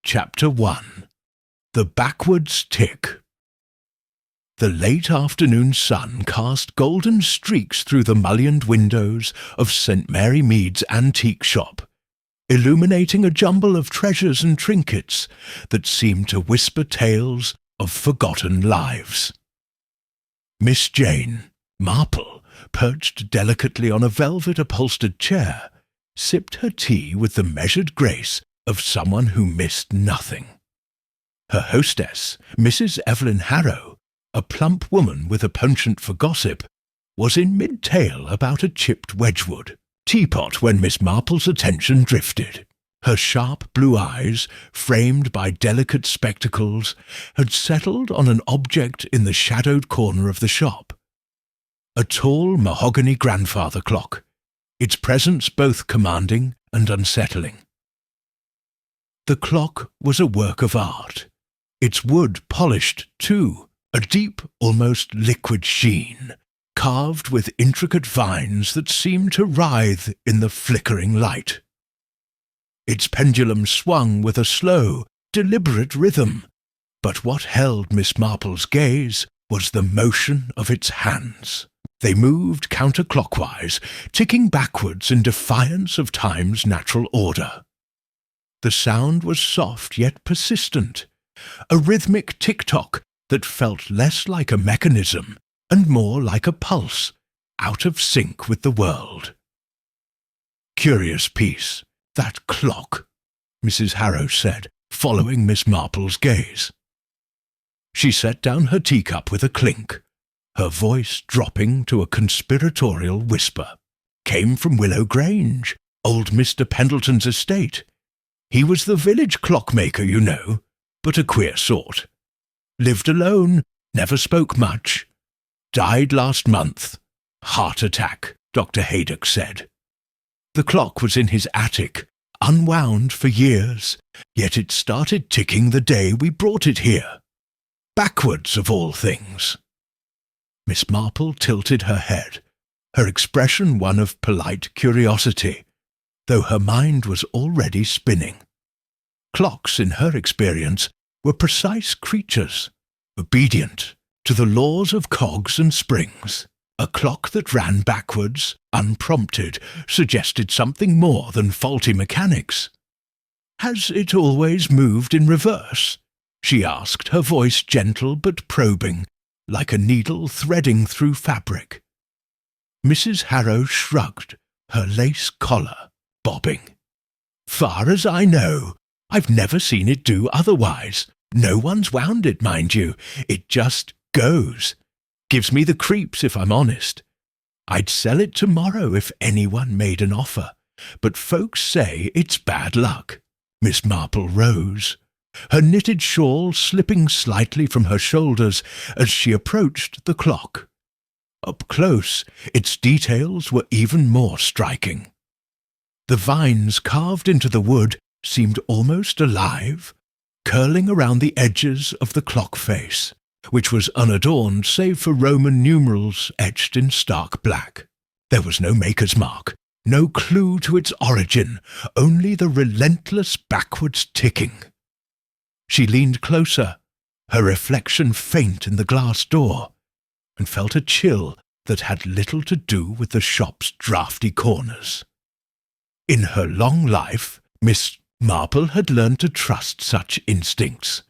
Chapter 1. The Backwards Tick. The late afternoon sun cast golden streaks through the mullioned windows of St. Mary Mead's antique shop, illuminating a jumble of treasures and trinkets that seemed to whisper tales of forgotten lives. Miss Jane Marple, perched delicately on a velvet-upholstered chair, sipped her tea with the measured grace of someone who missed nothing. Her hostess, Mrs. Evelyn Harrow, a plump woman with a penchant for gossip, was in mid-tale about a chipped Wedgwood teapot when Miss Marple's attention drifted. Her sharp blue eyes, framed by delicate spectacles, had settled on an object in the shadowed corner of the shop. A tall mahogany grandfather clock, its presence both commanding and unsettling. The clock was a work of art, its wood polished too, a deep, almost liquid sheen, carved with intricate vines that seemed to writhe in the flickering light. Its pendulum swung with a slow, deliberate rhythm, but what held Miss Marple's gaze was the motion of its hands. They moved counterclockwise, ticking backwards in defiance of time's natural order. The sound was soft yet persistent, a rhythmic tick-tock that felt less like a mechanism and more like a pulse, out of sync with the world. "Curious piece, that clock," Mrs. Harrow said, following Miss Marple's gaze. She set down her teacup with a clink, her voice dropping to a conspiratorial whisper. "Came from Willow Grange, old Mr. Pendleton's estate. He was the village clockmaker, you know, but a queer sort. Lived alone, never spoke much. Died last month. Heart attack, Dr. Haydock said. The clock was in his attic, unwound for years, yet it started ticking the day we brought it here. Backwards, of all things." Miss Marple tilted her head, her expression one of polite curiosity, though her mind was already spinning. Clocks, in her experience, were precise creatures, obedient to the laws of cogs and springs. A clock that ran backwards, unprompted, suggested something more than faulty mechanics. "Has it always moved in reverse?" she asked, her voice gentle but probing, like a needle threading through fabric. Mrs. Harrow shrugged, her lace collar bobbing. "Far as I know, I've never seen it do otherwise. No one's wound it, mind you. It just goes. Gives me the creeps, if I'm honest. I'd sell it tomorrow if anyone made an offer, but folks say it's bad luck." Miss Marple rose, her knitted shawl slipping slightly from her shoulders as she approached the clock. Up close, its details were even more striking. The vines carved into the wood seemed almost alive, curling around the edges of the clock face, which was unadorned save for Roman numerals etched in stark black. There was no maker's mark, no clue to its origin, only the relentless backwards ticking. She leaned closer, her reflection faint in the glass door, and felt a chill that had little to do with the shop's draughty corners. In her long life, Miss Marple had learned to trust such instincts.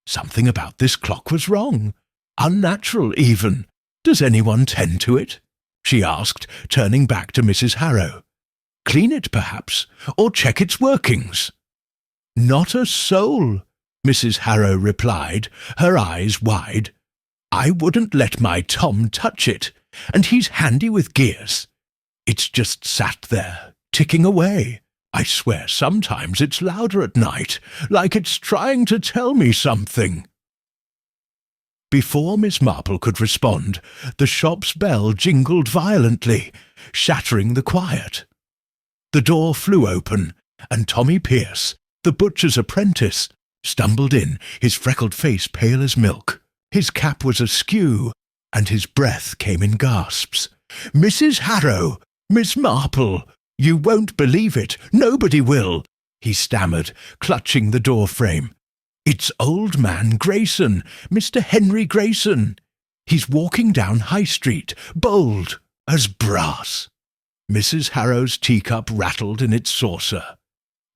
Something about this clock was wrong, unnatural even. "Does anyone tend to it?" she asked, turning back to Mrs. Harrow. "Clean it, perhaps, or check its workings?" "Not a soul," Mrs. Harrow replied, her eyes wide. "I wouldn't let my Tom touch it, and he's handy with gears. It's just sat there, ticking away. I swear sometimes it's louder at night, like it's trying to tell me something." Before Miss Marple could respond, the shop's bell jingled violently, shattering the quiet. The door flew open, and Tommy Pierce, the butcher's apprentice, stumbled in, his freckled face pale as milk. His cap was askew, and his breath came in gasps. "Mrs. Harrow! Miss Marple! You won't believe it. Nobody will. he stammered, clutching the door frame. "It's old man Grayson, Mr. Henry Grayson. He's walking down High Street, bold as brass." Mrs. Harrow's teacup rattled in its saucer.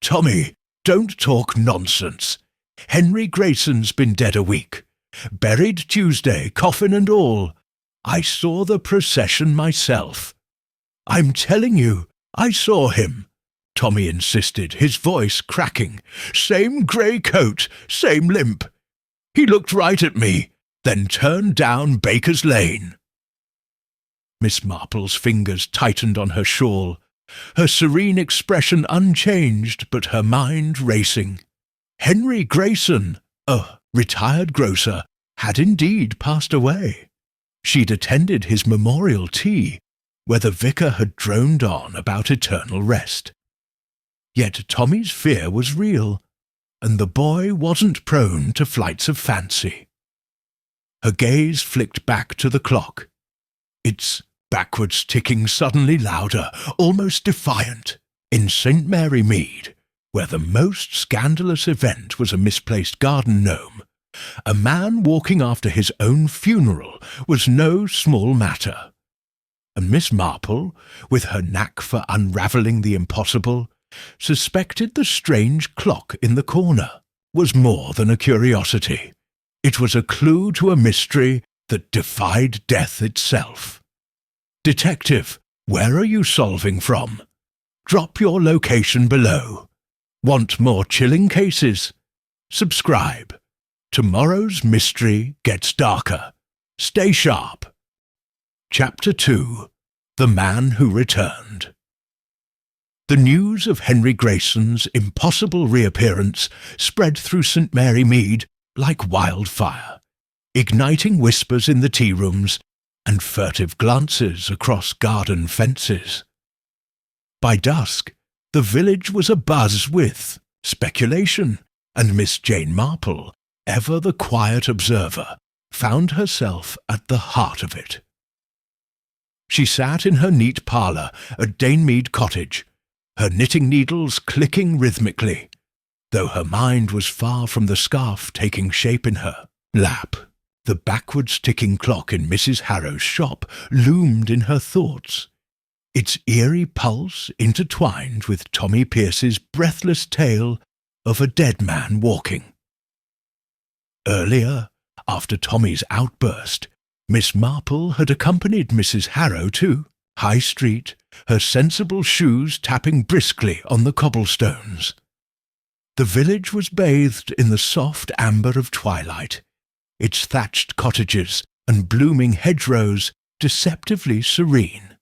"Tommy, don't talk nonsense. Henry Grayson's been dead a week. Buried Tuesday, coffin and all. I saw the procession myself." "I'm telling you, I saw him," Tommy insisted, his voice cracking. "Same grey coat, same limp. He looked right at me, then turned down Baker's Lane." Miss Marple's fingers tightened on her shawl, her serene expression unchanged but her mind racing. Henry Grayson, a retired grocer, had indeed passed away. She'd attended his memorial tea, where the vicar had droned on about eternal rest. Yet Tommy's fear was real, and the boy wasn't prone to flights of fancy. Her gaze flicked back to the clock. Its backwards ticking suddenly louder, almost defiant. In St. Mary Mead, where the most scandalous event was a misplaced garden gnome, a man walking after his own funeral was no small matter. And Miss Marple, with her knack for unravelling the impossible, suspected the strange clock in the corner was more than a curiosity. It was a clue to a mystery that defied death itself. "Detective, where are you solving from? Drop your location below. Want more chilling cases? Subscribe. Tomorrow's mystery gets darker. Stay sharp." Chapter 2. The Man Who Returned. The news of Henry Grayson's impossible reappearance spread through St. Mary Mead like wildfire, igniting whispers in the tea-rooms and furtive glances across garden fences. By dusk, the village was abuzz with speculation, and Miss Jane Marple, ever the quiet observer, found herself at the heart of it. She sat in her neat parlour at Danemead Cottage, her knitting needles clicking rhythmically, though her mind was far from the scarf taking shape in her lap. The backwards ticking clock in Mrs. Harrow's shop loomed in her thoughts, its eerie pulse intertwined with Tommy Pierce's breathless tale of a dead man walking. Earlier, after Tommy's outburst, Miss Marple had accompanied Mrs. Harrow to High Street, her sensible shoes tapping briskly on the cobblestones. The village was bathed in the soft amber of twilight, its thatched cottages and blooming hedgerows deceptively serene.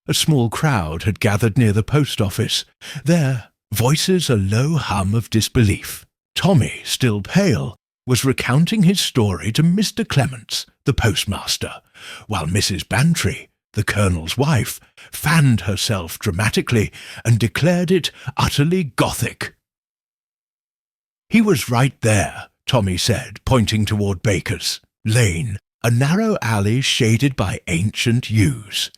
A small crowd had gathered near the post office, their voices a low hum of disbelief. Tommy, still pale, was recounting his story to Mr. Clements, the postmaster, while Mrs. Bantry, the colonel's wife, fanned herself dramatically and declared it utterly Gothic. "He was right there," Tommy said, pointing toward Baker's Lane, a narrow alley shaded by ancient yews.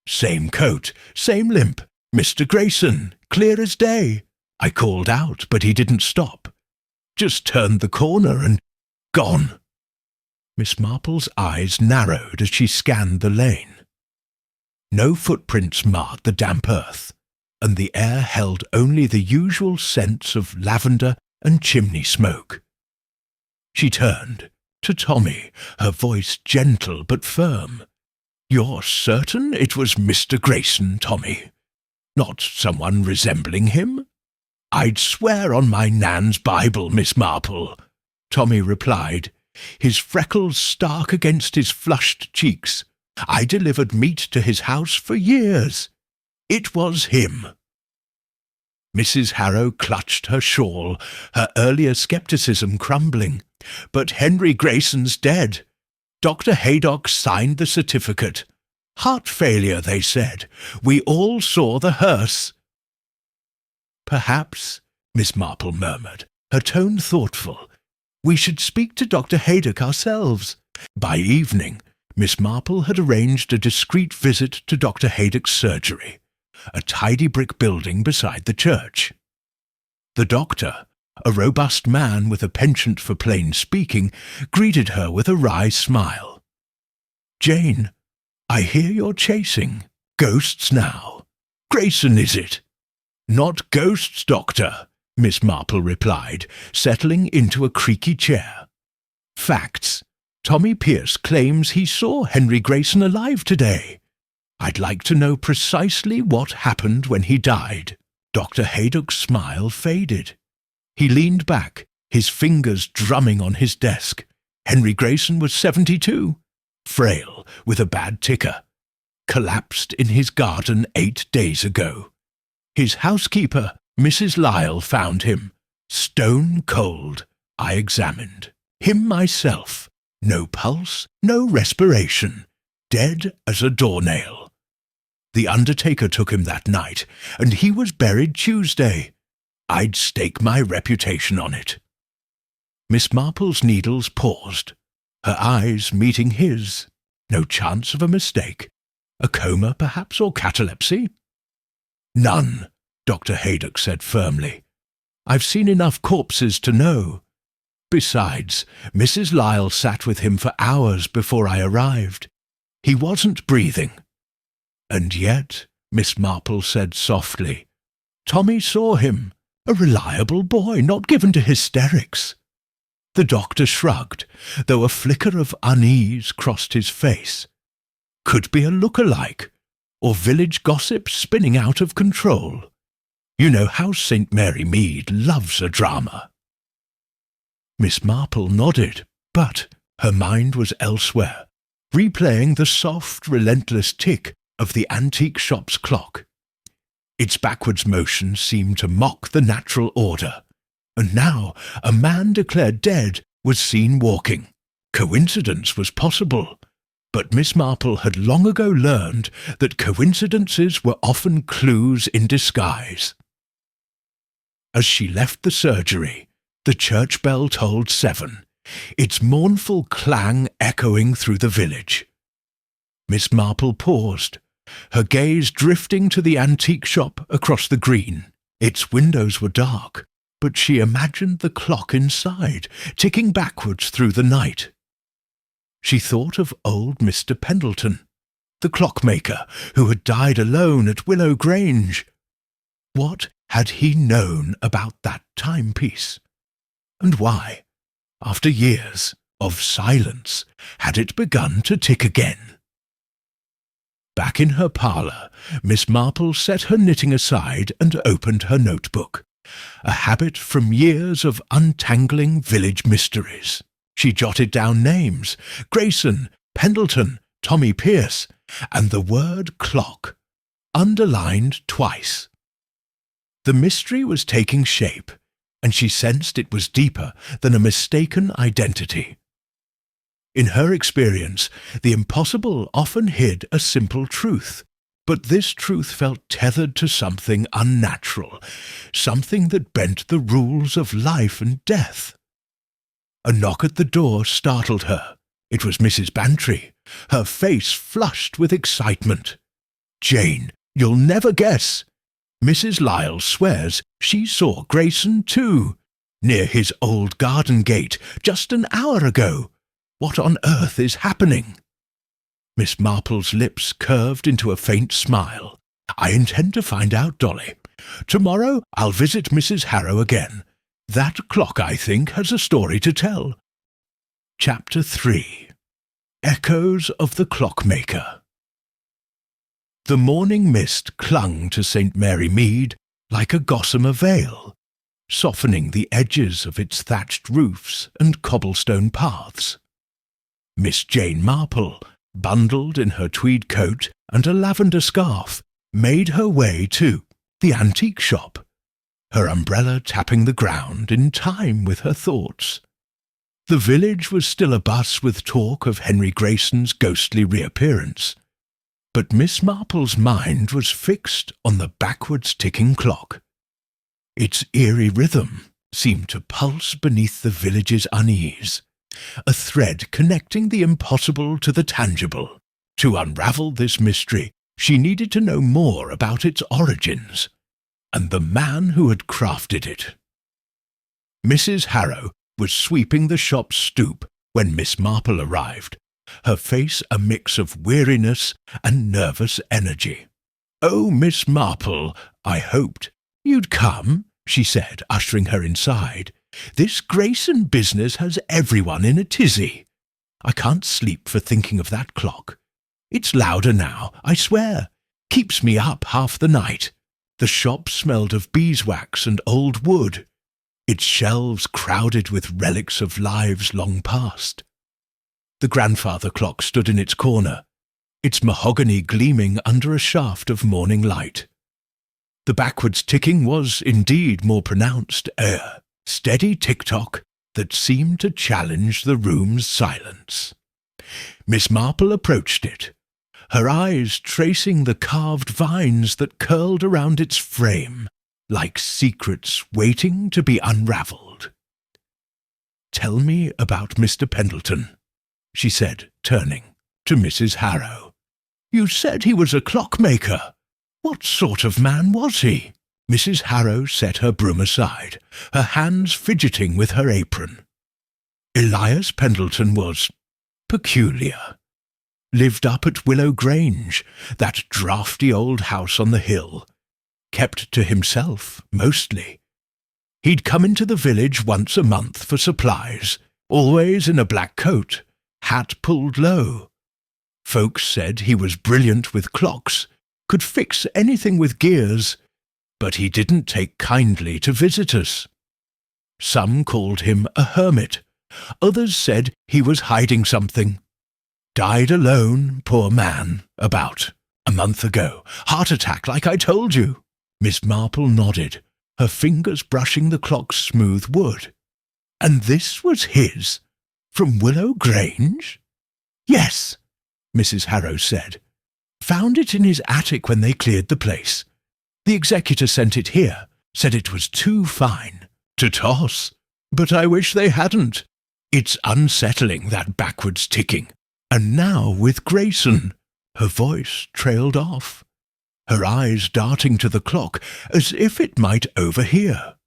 "Same coat, same limp, Mr. Grayson, clear as day. I called out, but he didn't stop. Just turned the corner and gone." Miss Marple's eyes narrowed as she scanned the lane. No footprints marred the damp earth, and the air held only the usual scents of lavender and chimney smoke. She turned to Tommy, her voice gentle but firm. "You're certain it was Mr. Grayson, Tommy? Not someone resembling him?" "I'd swear on my Nan's Bible, Miss Marple," Tommy replied, his freckles stark against his flushed cheeks. "I delivered meat to his house for years. It was him." Mrs. Harrow clutched her shawl, her earlier scepticism crumbling. "But Henry Grayson's dead. Dr. Haydock signed the certificate. Heart failure, they said. We all saw the hearse." "Perhaps," Miss Marple murmured, her tone thoughtful, "we should speak to Dr. Haydock ourselves." By evening, Miss Marple had arranged a discreet visit to Dr. Haydock's surgery, a tidy brick building beside the church. The doctor, a robust man with a penchant for plain speaking, greeted her with a wry smile. "Jane, I hear you're chasing. Ghosts now. Grayson, is it?" "Not ghosts, Doctor," Miss Marple replied, settling into a creaky chair. "Facts. Tommy Pierce claims he saw Henry Grayson alive today. I'd like to know precisely what happened when he died." Dr. Haydock's smile faded. He leaned back, his fingers drumming on his desk. Henry Grayson was 72, frail, with a bad ticker. Collapsed in his garden 8 days ago. His housekeeper, Mrs. Lyle, found him. Stone cold, I examined. Him myself. No pulse, no respiration. Dead as a doornail. The undertaker took him that night, and he was buried Tuesday. I'd stake my reputation on it. Miss Marple's needles paused, her eyes meeting his. No chance of a mistake. A coma, perhaps, or catalepsy? "None," Dr. Haydock said firmly. "I've seen enough corpses to know. Besides, Mrs. Lyle sat with him for hours before I arrived. He wasn't breathing." "And yet," Miss Marple said softly, "Tommy saw him. A reliable boy, not given to hysterics." The doctor shrugged, though a flicker of unease crossed his face. Could be a look-alike, or village gossip spinning out of control. You know how St. Mary Mead loves a drama. Miss Marple nodded, but her mind was elsewhere, replaying the soft, relentless tick of the antique shop's clock. Its backwards motion seemed to mock the natural order, and now a man declared dead was seen walking. Coincidence was possible, but Miss Marple had long ago learned that coincidences were often clues in disguise. As she left the surgery, the church bell tolled 7, its mournful clang echoing through the village. Miss Marple paused, her gaze drifting to the antique shop across the green. Its windows were dark, but she imagined the clock inside, ticking backwards through the night. She thought of old Mr. Pendleton, the clockmaker who had died alone at Willow Grange. What had he known about that timepiece? And why, after years of silence, had it begun to tick again? Back in her parlour, Miss Marple set her knitting aside and opened her notebook, a habit from years of untangling village mysteries. She jotted down names: Grayson, Pendleton, Tommy Pierce, and the word clock, underlined twice. The mystery was taking shape, and she sensed it was deeper than a mistaken identity. In her experience, the impossible often hid a simple truth, but this truth felt tethered to something unnatural, something that bent the rules of life and death. A knock at the door startled her. It was Mrs. Bantry, her face flushed with excitement. "Jane, you'll never guess. Mrs. Lyle swears she saw Grayson too, near his old garden gate just an hour ago. What on earth is happening?" Miss Marple's lips curved into a faint smile. "I intend to find out, Dolly. Tomorrow I'll visit Mrs. Harrow again. That clock, I think, has a story to tell." Chapter 3. Echoes of the Clockmaker. The morning mist clung to St. Mary Mead like a gossamer veil, softening the edges of its thatched roofs and cobblestone paths. Miss Jane Marple, bundled in her tweed coat and a lavender scarf, made her way to the antique shop, her umbrella tapping the ground in time with her thoughts. The village was still abuzz with talk of Henry Grayson's ghostly reappearance, but Miss Marple's mind was fixed on the backwards ticking clock. Its eerie rhythm seemed to pulse beneath the village's unease, a thread connecting the impossible to the tangible. To unravel this mystery, she needed to know more about its origins, and the man who had crafted it. Mrs. Harrow was sweeping the shop stoop when Miss Marple arrived, her face a mix of weariness and nervous energy. "Oh, Miss Marple, I hoped you'd come," she said, ushering her inside. "This Grayson business has everyone in a tizzy. I can't sleep for thinking of that clock. It's louder now, I swear. Keeps me up half the night." The shop smelled of beeswax and old wood, its shelves crowded with relics of lives long past. The grandfather clock stood in its corner, its mahogany gleaming under a shaft of morning light. The backwards ticking was indeed more pronounced, a steady tick-tock that seemed to challenge the room's silence. Miss Marple approached it, her eyes tracing the carved vines that curled around its frame, like secrets waiting to be unravelled. "Tell me about Mr. Pendleton," she said, turning to Mrs. Harrow. "You said he was a clockmaker. What sort of man was he?" Mrs. Harrow set her broom aside, her hands fidgeting with her apron. "Elias Pendleton was peculiar. Lived up at Willow Grange, that draughty old house on the hill. Kept to himself, mostly. He'd come into the village once a month for supplies, always in a black coat, hat pulled low. Folks said he was brilliant with clocks, could fix anything with gears, but he didn't take kindly to visitors. Some called him a hermit, others said he was hiding something. Died alone, poor man, about a month ago. Heart attack, like I told you." Miss Marple nodded, her fingers brushing the clock's smooth wood. "And this was his? From Willow Grange?" "Yes," Mrs. Harrow said. "Found it in his attic when they cleared the place. The executor sent it here, said it was too fine to toss. But I wish they hadn't. It's unsettling, that backwards ticking. And now with Grayson." Her voice trailed off, her eyes darting to the clock as if it might overhear.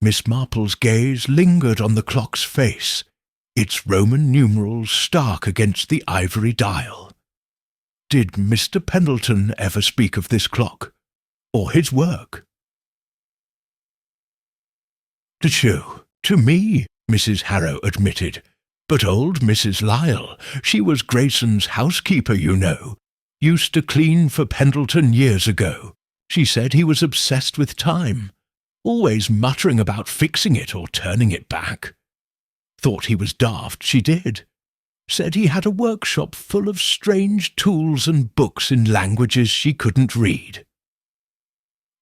Miss Marple's gaze lingered on the clock's face, its Roman numerals stark against the ivory dial. Did Mr. Pendleton ever speak of this clock, or his work? To me," Mrs. Harrow admitted. "But old Mrs. Lyle, she was Grayson's housekeeper, you know, used to clean for Pendleton years ago. She said he was obsessed with time, always muttering about fixing it or turning it back. Thought he was daft, she did. Said he had a workshop full of strange tools and books in languages she couldn't read."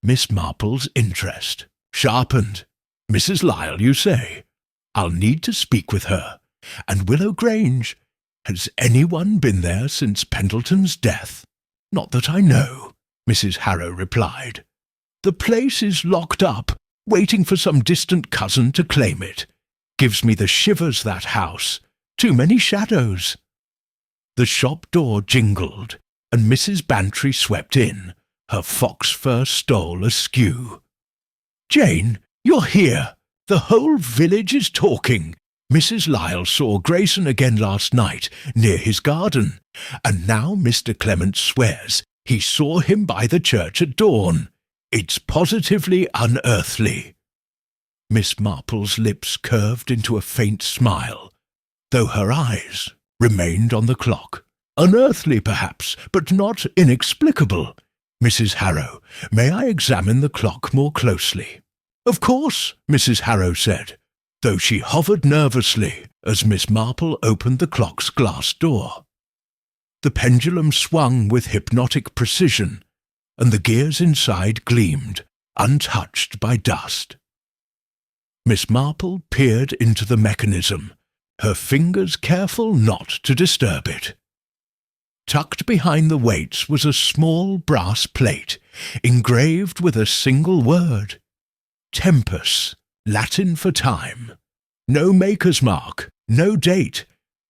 Miss Marple's interest sharpened. "Mrs. Lyle, you say? I'll need to speak with her. And Willow Grange, has anyone been there since Pendleton's death?" "Not that I know," Mrs. Harrow replied. "The place is locked up, waiting for some distant cousin to claim it. Gives me the shivers, that house. Too many shadows." The shop door jingled, and Mrs. Bantry swept in, her fox fur stole askew. "Jane, you're here. The whole village is talking. Mrs. Lyle saw Grayson again last night, near his garden, and now Mr. Clement swears he saw him by the church at dawn. It's positively unearthly." Miss Marple's lips curved into a faint smile, though her eyes remained on the clock. "Unearthly, perhaps, but not inexplicable. Mrs. Harrow, may I examine the clock more closely?" "Of course," Mrs. Harrow said, though she hovered nervously as Miss Marple opened the clock's glass door. The pendulum swung with hypnotic precision, and the gears inside gleamed, untouched by dust. Miss Marple peered into the mechanism, her fingers careful not to disturb it. Tucked behind the weights was a small brass plate, engraved with a single word. Tempus, Latin for time. No maker's mark, no date,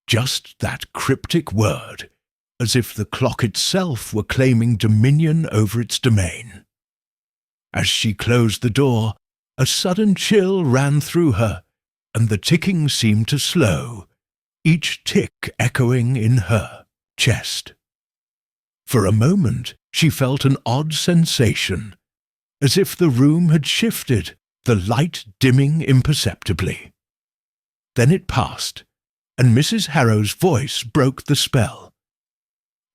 just that cryptic word, as if the clock itself were claiming dominion over its domain. As she closed the door, A sudden chill ran through her, and the ticking seemed to slow, each tick echoing in her chest. For a moment she felt an odd sensation, as if the room had shifted, the light dimming imperceptibly. Then it passed, and Mrs. Harrow's voice broke the spell.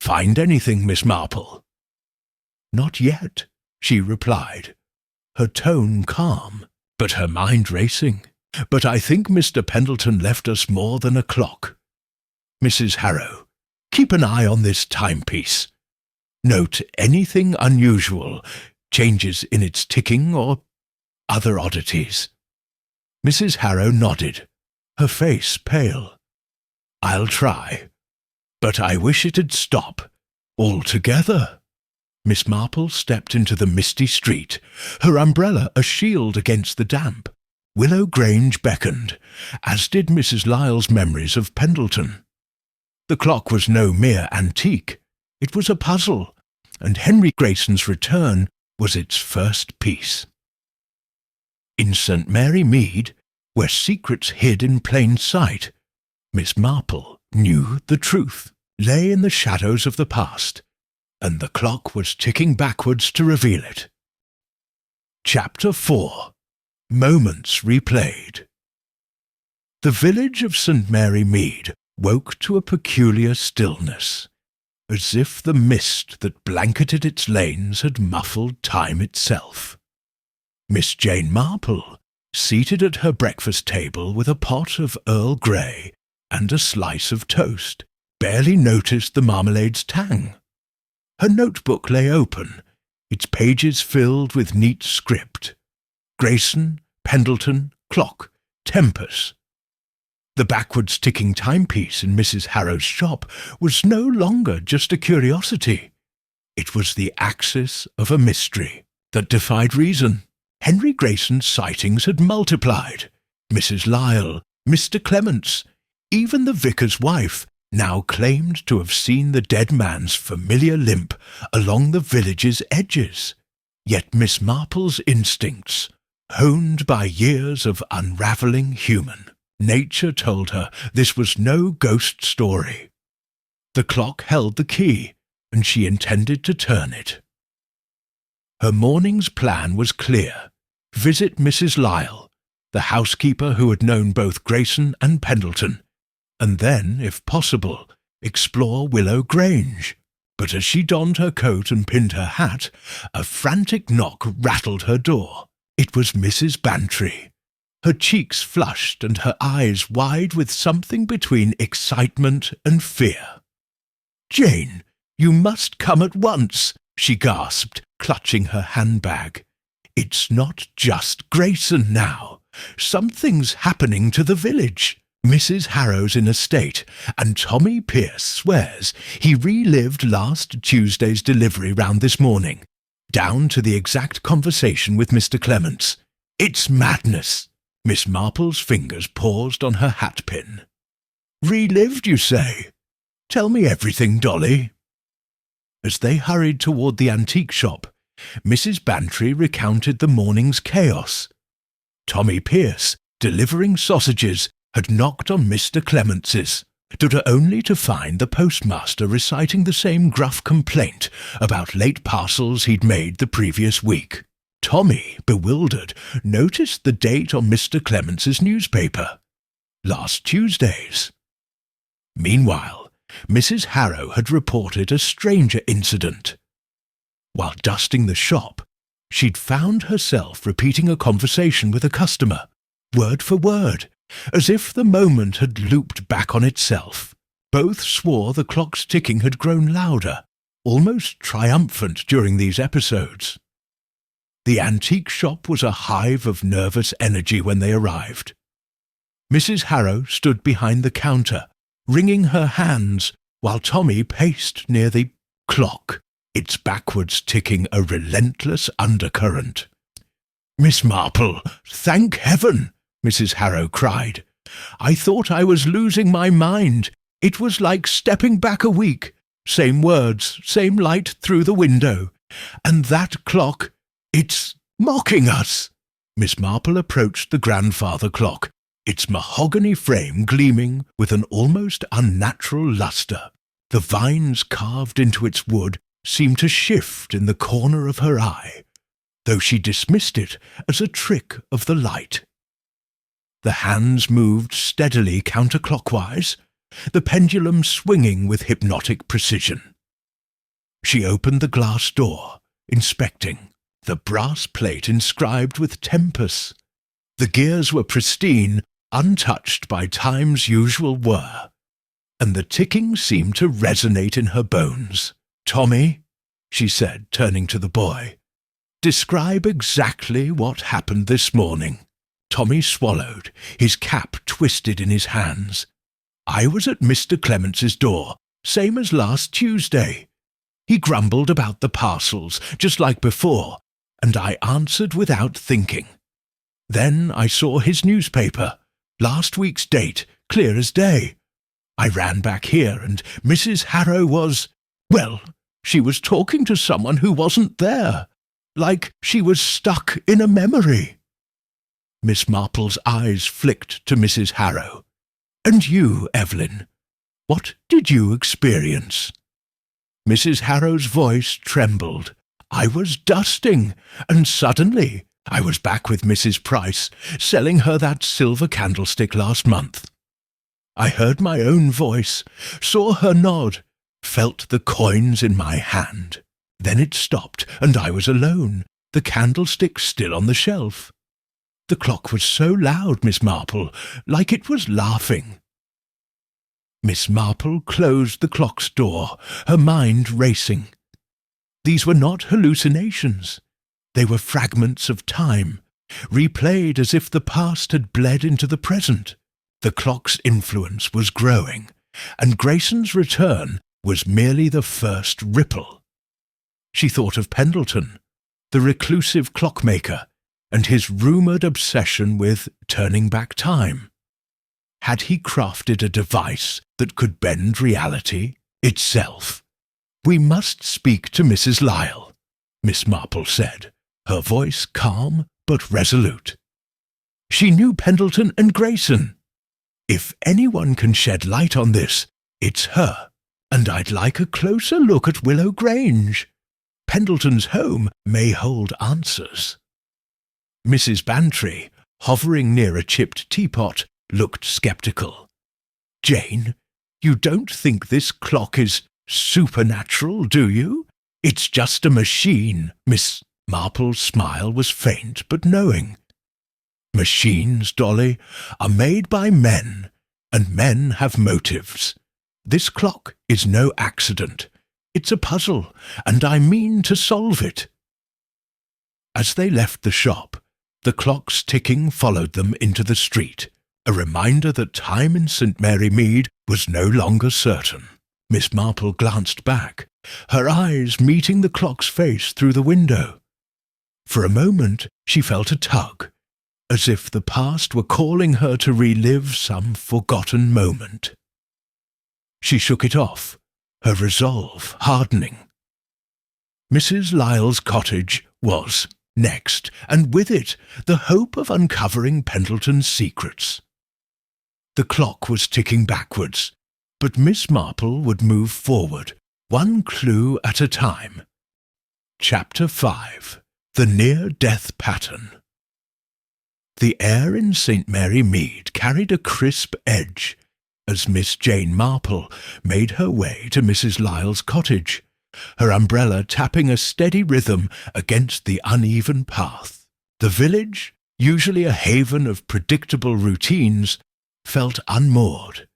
"Find anything, Miss Marple?" "Not yet," she replied, her tone calm, but her mind racing. "But I think Mr. Pendleton left us more than a clock. Mrs. Harrow, keep an eye on this timepiece. Note anything unusual, changes in its ticking or other oddities." Mrs. Harrow nodded, her face pale. "I'll try, but I wish it'd stop altogether." Miss Marple stepped into the misty street, her umbrella a shield against the damp. Willow Grange beckoned, as did Mrs. Lyle's memories of Pendleton. The clock was no mere antique. It was a puzzle, and Henry Grayson's return was its first piece. In St. Mary Mead, where secrets hid in plain sight, Miss Marple knew the truth lay in the shadows of the past, and the clock was ticking backwards to reveal it. Chapter 4. Moments Replayed. The village of St. Mary Mead woke to a peculiar stillness, as if the mist that blanketed its lanes had muffled time itself. Miss Jane Marple, seated at her breakfast table with a pot of Earl Grey and a slice of toast, barely noticed the marmalade's tang. Her notebook lay open, its pages filled with neat script. Grayson, Pendleton, clock, tempus. The backwards ticking timepiece in Mrs. Harrow's shop was no longer just a curiosity. It was the axis of a mystery that defied reason. Henry Grayson's sightings had multiplied. Mrs. Lyle, Mr. Clements, even the vicar's wife, now claimed to have seen the dead man's familiar limp along the village's edges. Yet Miss Marple's instincts, honed by years of unravelling human nature, told her this was no ghost story. The clock held the key, and she intended to turn it. Her morning's plan was clear. Visit Mrs. Lyle, the housekeeper who had known both Grayson and Pendleton, and then, if possible, explore Willow Grange. But as she donned her coat and pinned her hat, a frantic knock rattled her door. It was Mrs. Bantry, her cheeks flushed and her eyes wide with something between excitement and fear. "Jane, you must come at once," she gasped, clutching her handbag. "It's not just Grayson now. Something's happening to the village. Mrs. Harrow's in a state, and Tommy Pierce swears he relived last Tuesday's delivery round this morning, down to the exact conversation with Mr. Clements. It's madness." Miss Marple's fingers paused on her hatpin. "Relived, you say? Tell me everything, Dolly." As they hurried toward the antique shop, Mrs. Bantry recounted the morning's chaos. Tommy Pierce, delivering sausages, had knocked on Mr. Clements's, only to find the postmaster reciting the same gruff complaint about late parcels he'd made the previous week. Tommy, bewildered, noticed the date on Mr. Clements's newspaper. Last Tuesday's. Meanwhile, Mrs. Harrow had reported a stranger incident. While dusting the shop, she'd found herself repeating a conversation with a customer, word for word, as if the moment had looped back on itself. Both swore the clock's ticking had grown louder, almost triumphant during these episodes. The antique shop was a hive of nervous energy when they arrived. Mrs. Harrow stood behind the counter, wringing her hands, while Tommy paced near the clock, its backwards ticking a relentless undercurrent. "Miss Marple, thank heaven!" Mrs. Harrow cried. "I thought I was losing my mind. It was like stepping back a week. Same words, same light through the window. And that clock, it's mocking us." Miss Marple approached the grandfather clock, its mahogany frame gleaming with an almost unnatural lustre. The vines carved into its wood seemed to shift in the corner of her eye, though she dismissed it as a trick of the light. The hands moved steadily counterclockwise, the pendulum swinging with hypnotic precision. She opened the glass door, inspecting. The brass plate inscribed with tempus. The gears were pristine, untouched by time's usual whir, and the ticking seemed to resonate in her bones. "Tommy," she said, turning to the boy, "describe exactly what happened this morning." Tommy swallowed, his cap twisted in his hands. "I was at Mr. Clements's door, same as last Tuesday. He grumbled about the parcels, just like before, and I answered without thinking. Then I saw his newspaper, last week's date, clear as day. I ran back here, and Mrs. Harrow was, well, she was talking to someone who wasn't there, like she was stuck in a memory." Miss Marple's eyes flicked to Mrs. Harrow. "And you, Evelyn, what did you experience?" Mrs. Harrow's voice trembled. "I was dusting, and suddenly I was back with Mrs. Price, selling her that silver candlestick last month. I heard my own voice, saw her nod, felt the coins in my hand. Then it stopped, and I was alone, the candlestick still on the shelf. The clock was so loud, Miss Marple, like it was laughing." Miss Marple closed the clock's door, her mind racing. These were not hallucinations. They were fragments of time, replayed as if the past had bled into the present. The clock's influence was growing, and Grayson's return was merely the first ripple. She thought of Pendleton, the reclusive clockmaker, and his rumoured obsession with turning back time. Had he crafted a device that could bend reality itself? "We must speak to Mrs. Lyle," Miss Marple said, her voice calm but resolute. She knew Pendleton and Grayson. "If anyone can shed light on this, it's her, and I'd like a closer look at Willow Grange. Pendleton's home may hold answers." Mrs. Bantry, hovering near a chipped teapot, looked sceptical. "Jane, you don't think this clock is supernatural, do you? It's just a machine." Miss Marple's smile was faint but knowing. "Machines, Dolly, are made by men, and men have motives. This clock is no accident. It's a puzzle, and I mean to solve it." As they left the shop, the clock's ticking followed them into the street, a reminder that time in St. Mary Mead was no longer certain. Miss Marple glanced back, her eyes meeting the clock's face through the window. For a moment she felt a tug, as if the past were calling her to relive some forgotten moment. She shook it off, her resolve hardening. Mrs. Lyle's cottage was next, and with it the hope of uncovering Pendleton's secrets. The clock was ticking backwards, but Miss Marple would move forward, one clue at a time. Chapter 5. The Near-Death Pattern. The air in St. Mary Mead carried a crisp edge as Miss Jane Marple made her way to Mrs. Lyle's cottage, her umbrella tapping a steady rhythm against the uneven path. The village, usually a haven of predictable routines, felt unmoored,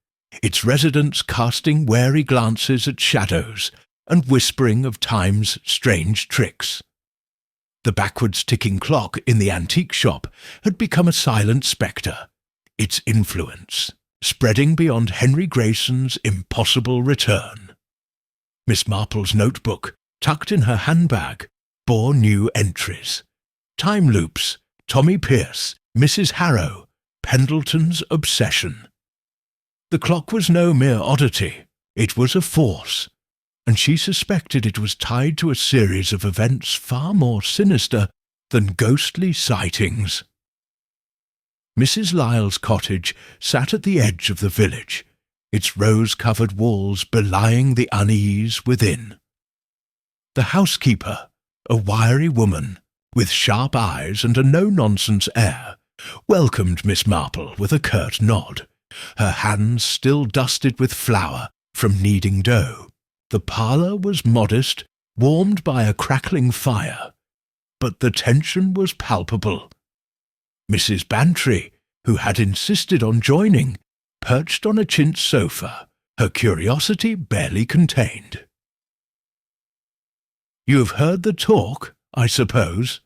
its residents casting wary glances at shadows and whispering of time's strange tricks. The backwards ticking clock in the antique shop had become a silent spectre, its influence spreading beyond Henry Grayson's impossible return. Miss Marple's notebook, tucked in her handbag, bore new entries. Time loops, Tommy Pierce, Mrs. Harrow, Pendleton's obsession. The clock was no mere oddity, it was a force, and she suspected it was tied to a series of events far more sinister than ghostly sightings. Mrs. Lyle's cottage sat at the edge of the village, its rose-covered walls belying the unease within. The housekeeper, a wiry woman, with sharp eyes and a no-nonsense air, welcomed Miss Marple with a curt nod, her hands still dusted with flour from kneading dough. The parlour was modest, warmed by a crackling fire, but the tension was palpable. Mrs. Bantry, who had insisted on joining, perched on a chintz sofa, her curiosity barely contained. "You've heard the talk, I suppose?"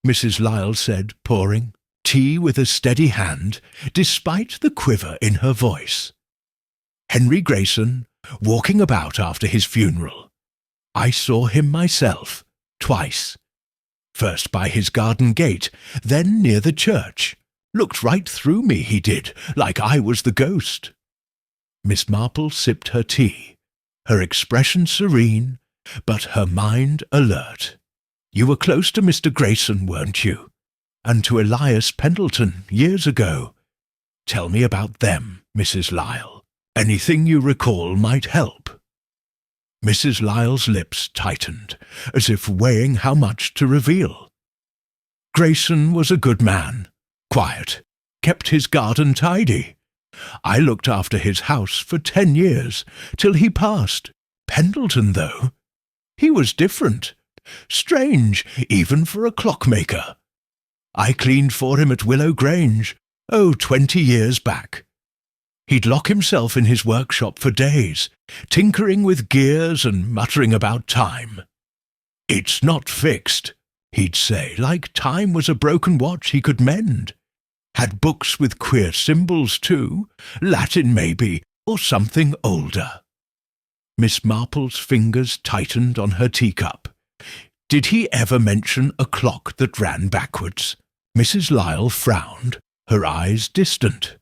Mrs. Lyle said, pouring tea with a steady hand, despite the quiver in her voice. "Henry Grayson, walking about after his funeral. I saw him myself, twice. First by his garden gate, then near the church. Looked right through me, he did, like I was the ghost." Miss Marple sipped her tea, her expression serene, but her mind alert. "You were close to Mr. Grayson, weren't you? And to Elias Pendleton, years ago. Tell me about them, Mrs. Lyle. Anything you recall might help." Mrs. Lyle's lips tightened, as if weighing how much to reveal. "Grayson was a good man, quiet, kept his garden tidy. I looked after his house for 10 years, till he passed. Pendleton, though, he was different. Strange, even for a clockmaker. I cleaned for him at Willow Grange, 20 years back. He'd lock himself in his workshop for days, tinkering with gears and muttering about time. 'It's not fixed,' he'd say, like time was a broken watch he could mend. Had books with queer symbols, too, Latin maybe, or something older." Miss Marple's fingers tightened on her teacup. "Did he ever mention a clock that ran backwards?" Mrs. Lyle frowned, her eyes distant.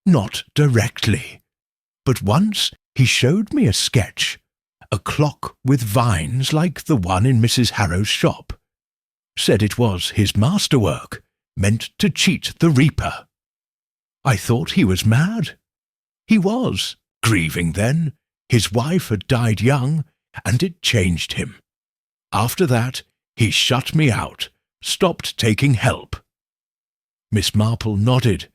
"Not directly. But once he showed me a sketch, a clock with vines like the one in Mrs. Harrow's shop. Said it was his masterwork, meant to cheat the reaper. I thought he was mad. He was, grieving then. His wife had died young, and it changed him. After that, he shut me out, stopped taking help." Miss Marple nodded,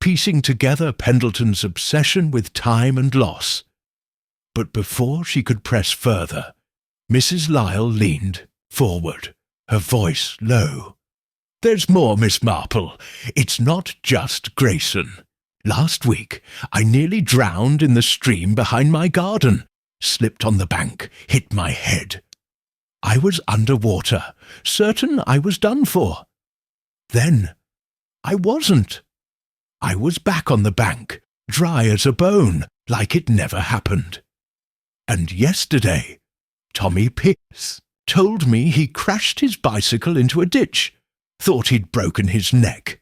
piecing together Pendleton's obsession with time and loss. But before she could press further, Mrs. Lyle leaned forward, her voice low. "There's more, Miss Marple. It's not just Grayson. Last week I nearly drowned in the stream behind my garden, slipped on the bank, hit my head. I was under water, certain I was done for. Then I wasn't. I was back on the bank, dry as a bone, like it never happened. And yesterday, Tommy Pierce told me he crashed his bicycle into a ditch, thought he'd broken his neck.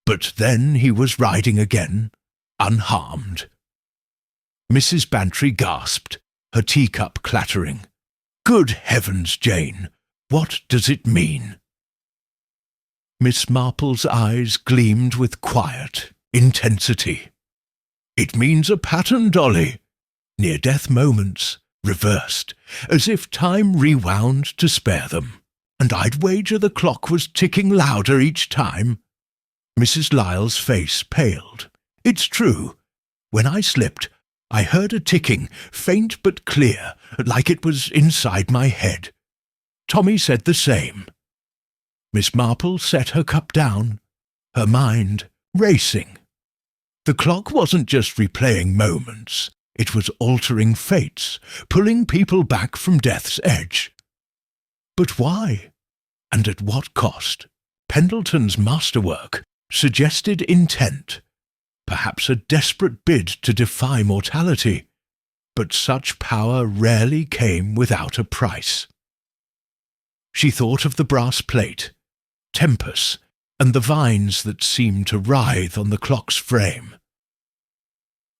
But then he was riding again, unharmed." Mrs. Bantry gasped, her teacup clattering. "Good heavens, Jane, what does it mean?" Miss Marple's eyes gleamed with quiet intensity. "It means a pattern, Dolly. Near-death moments, reversed, as if time rewound to spare them. And I'd wager the clock was ticking louder each time." Mrs. Lyle's face paled. "It's true. When I slipped, I heard a ticking, faint but clear, like it was inside my head. Tommy said the same." Miss Marple set her cup down, her mind racing. The clock wasn't just replaying moments, it was altering fates, pulling people back from death's edge. But why? And at what cost? Pendleton's masterwork suggested intent, perhaps a desperate bid to defy mortality, but such power rarely came without a price. She thought of the brass plate, tempus, and the vines that seemed to writhe on the clock's frame.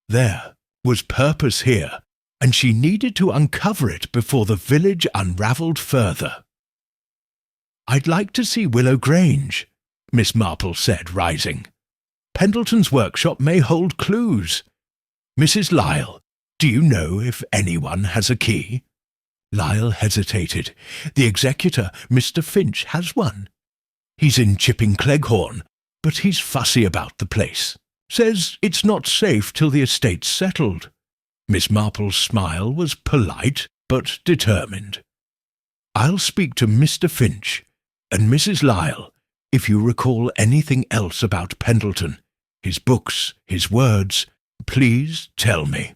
There was purpose here, and she needed to uncover it before the village unravelled further. "I'd like to see Willow Grange," Miss Marple said, rising. "Pendleton's workshop may hold clues. Mrs. Lyle, do you know if anyone has a key?" Lyle hesitated. "The executor, Mr. Finch, has one. He's in Chipping Cleghorn, but he's fussy about the place. Says it's not safe till the estate's settled." Miss Marple's smile was polite but determined. "I'll speak to Mr. Finch, and Mrs. Lyle, if you recall anything else about Pendleton, his books, his words, please tell me."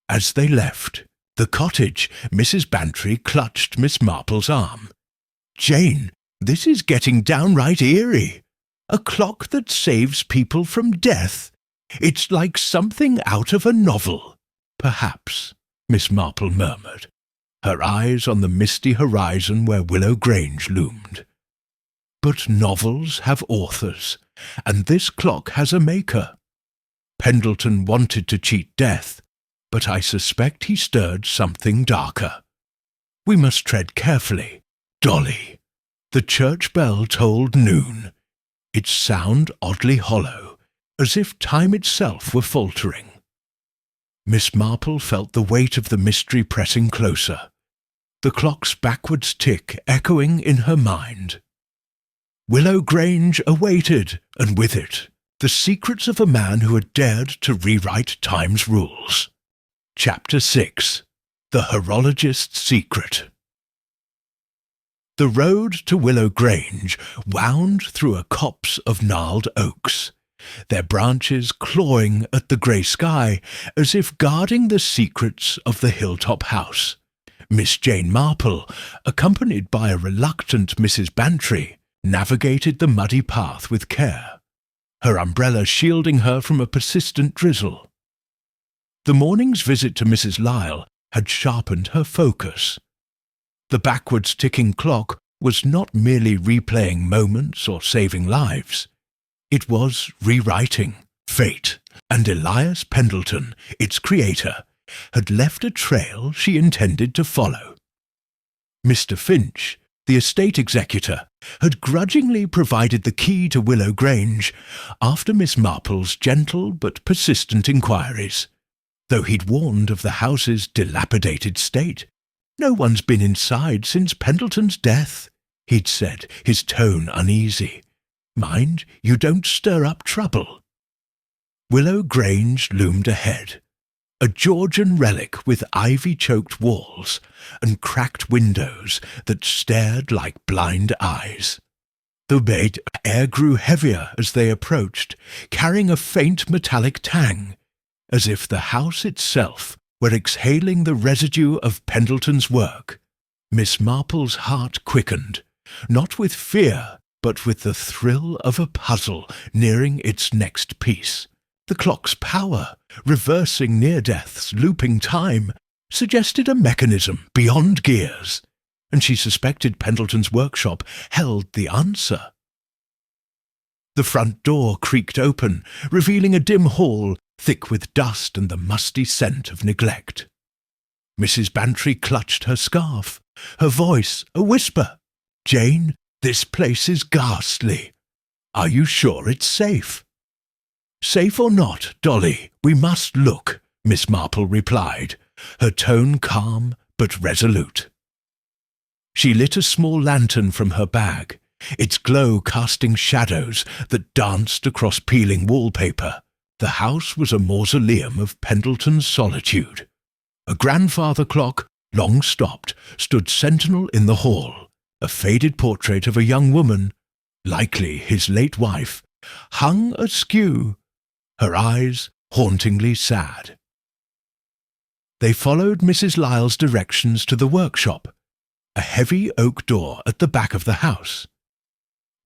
As they left the cottage, Mrs. Bantry clutched Miss Marple's arm. "Jane, this is getting downright eerie. A clock that saves people from death. It's like something out of a novel." "Perhaps," Miss Marple murmured, her eyes on the misty horizon where Willow Grange loomed. "But novels have authors, and this clock has a maker. Pendleton wanted to cheat death, but I suspect he stirred something darker. We must tread carefully. Dolly." The church bell tolled noon, its sound oddly hollow, as if time itself were faltering. Miss Marple felt the weight of the mystery pressing closer, the clock's backwards tick echoing in her mind. Willow Grange awaited, and with it, the secrets of a man who had dared to rewrite time's rules. Chapter 6. The Horologist's Secret. The road to Willow Grange wound through a copse of gnarled oaks, their branches clawing at the grey sky as if guarding the secrets of the hilltop house. Miss Jane Marple, accompanied by a reluctant Mrs. Bantry, navigated the muddy path with care, her umbrella shielding her from a persistent drizzle. The morning's visit to Mrs. Lyle had sharpened her focus. The backwards ticking clock was not merely replaying moments or saving lives. It was rewriting fate, and Elias Pendleton, its creator, had left a trail she intended to follow. Mr. Finch, the estate executor, had grudgingly provided the key to Willow Grange after Miss Marple's gentle but persistent inquiries, though he'd warned of the house's dilapidated state. "No one's been inside since Pendleton's death," he'd said, his tone uneasy. "Mind you don't stir up trouble." Willow Grange loomed ahead, a Georgian relic with ivy-choked walls and cracked windows that stared like blind eyes. The air grew heavier as they approached, carrying a faint metallic tang, as if the house itself were exhaling the residue of Pendleton's work. Miss Marple's heart quickened, not with fear, but with the thrill of a puzzle nearing its next piece. The clock's power, reversing near-death's looping time, suggested a mechanism beyond gears, and she suspected Pendleton's workshop held the answer. The front door creaked open, revealing a dim hall thick with dust and the musty scent of neglect. Mrs. Bantry clutched her scarf, her voice a whisper. "Jane, this place is ghastly. Are you sure it's safe?" "Safe or not, Dolly, we must look," Miss Marple replied, her tone calm but resolute. She lit a small lantern from her bag, its glow casting shadows that danced across peeling wallpaper. The house was a mausoleum of Pendleton's solitude. A grandfather clock, long stopped, stood sentinel in the hall. A faded portrait of a young woman, likely his late wife, hung askew, her eyes hauntingly sad. They followed Mrs. Lyle's directions to the workshop, a heavy oak door at the back of the house.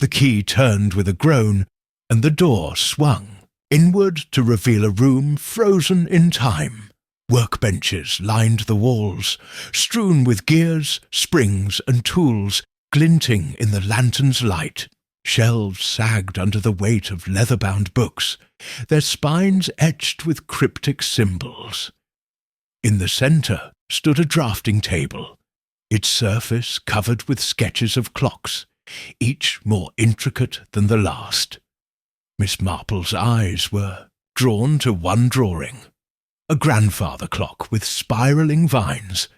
The key turned with a groan, and the door swung inward to reveal a room frozen in time. Workbenches lined the walls, strewn with gears, springs, and tools glinting in the lantern's light. Shelves sagged under the weight of leather-bound books, their spines etched with cryptic symbols. In the centre stood a drafting table, its surface covered with sketches of clocks, each more intricate than the last. Miss Marple's eyes were drawn to one drawing, a grandfather clock with spiralling vines,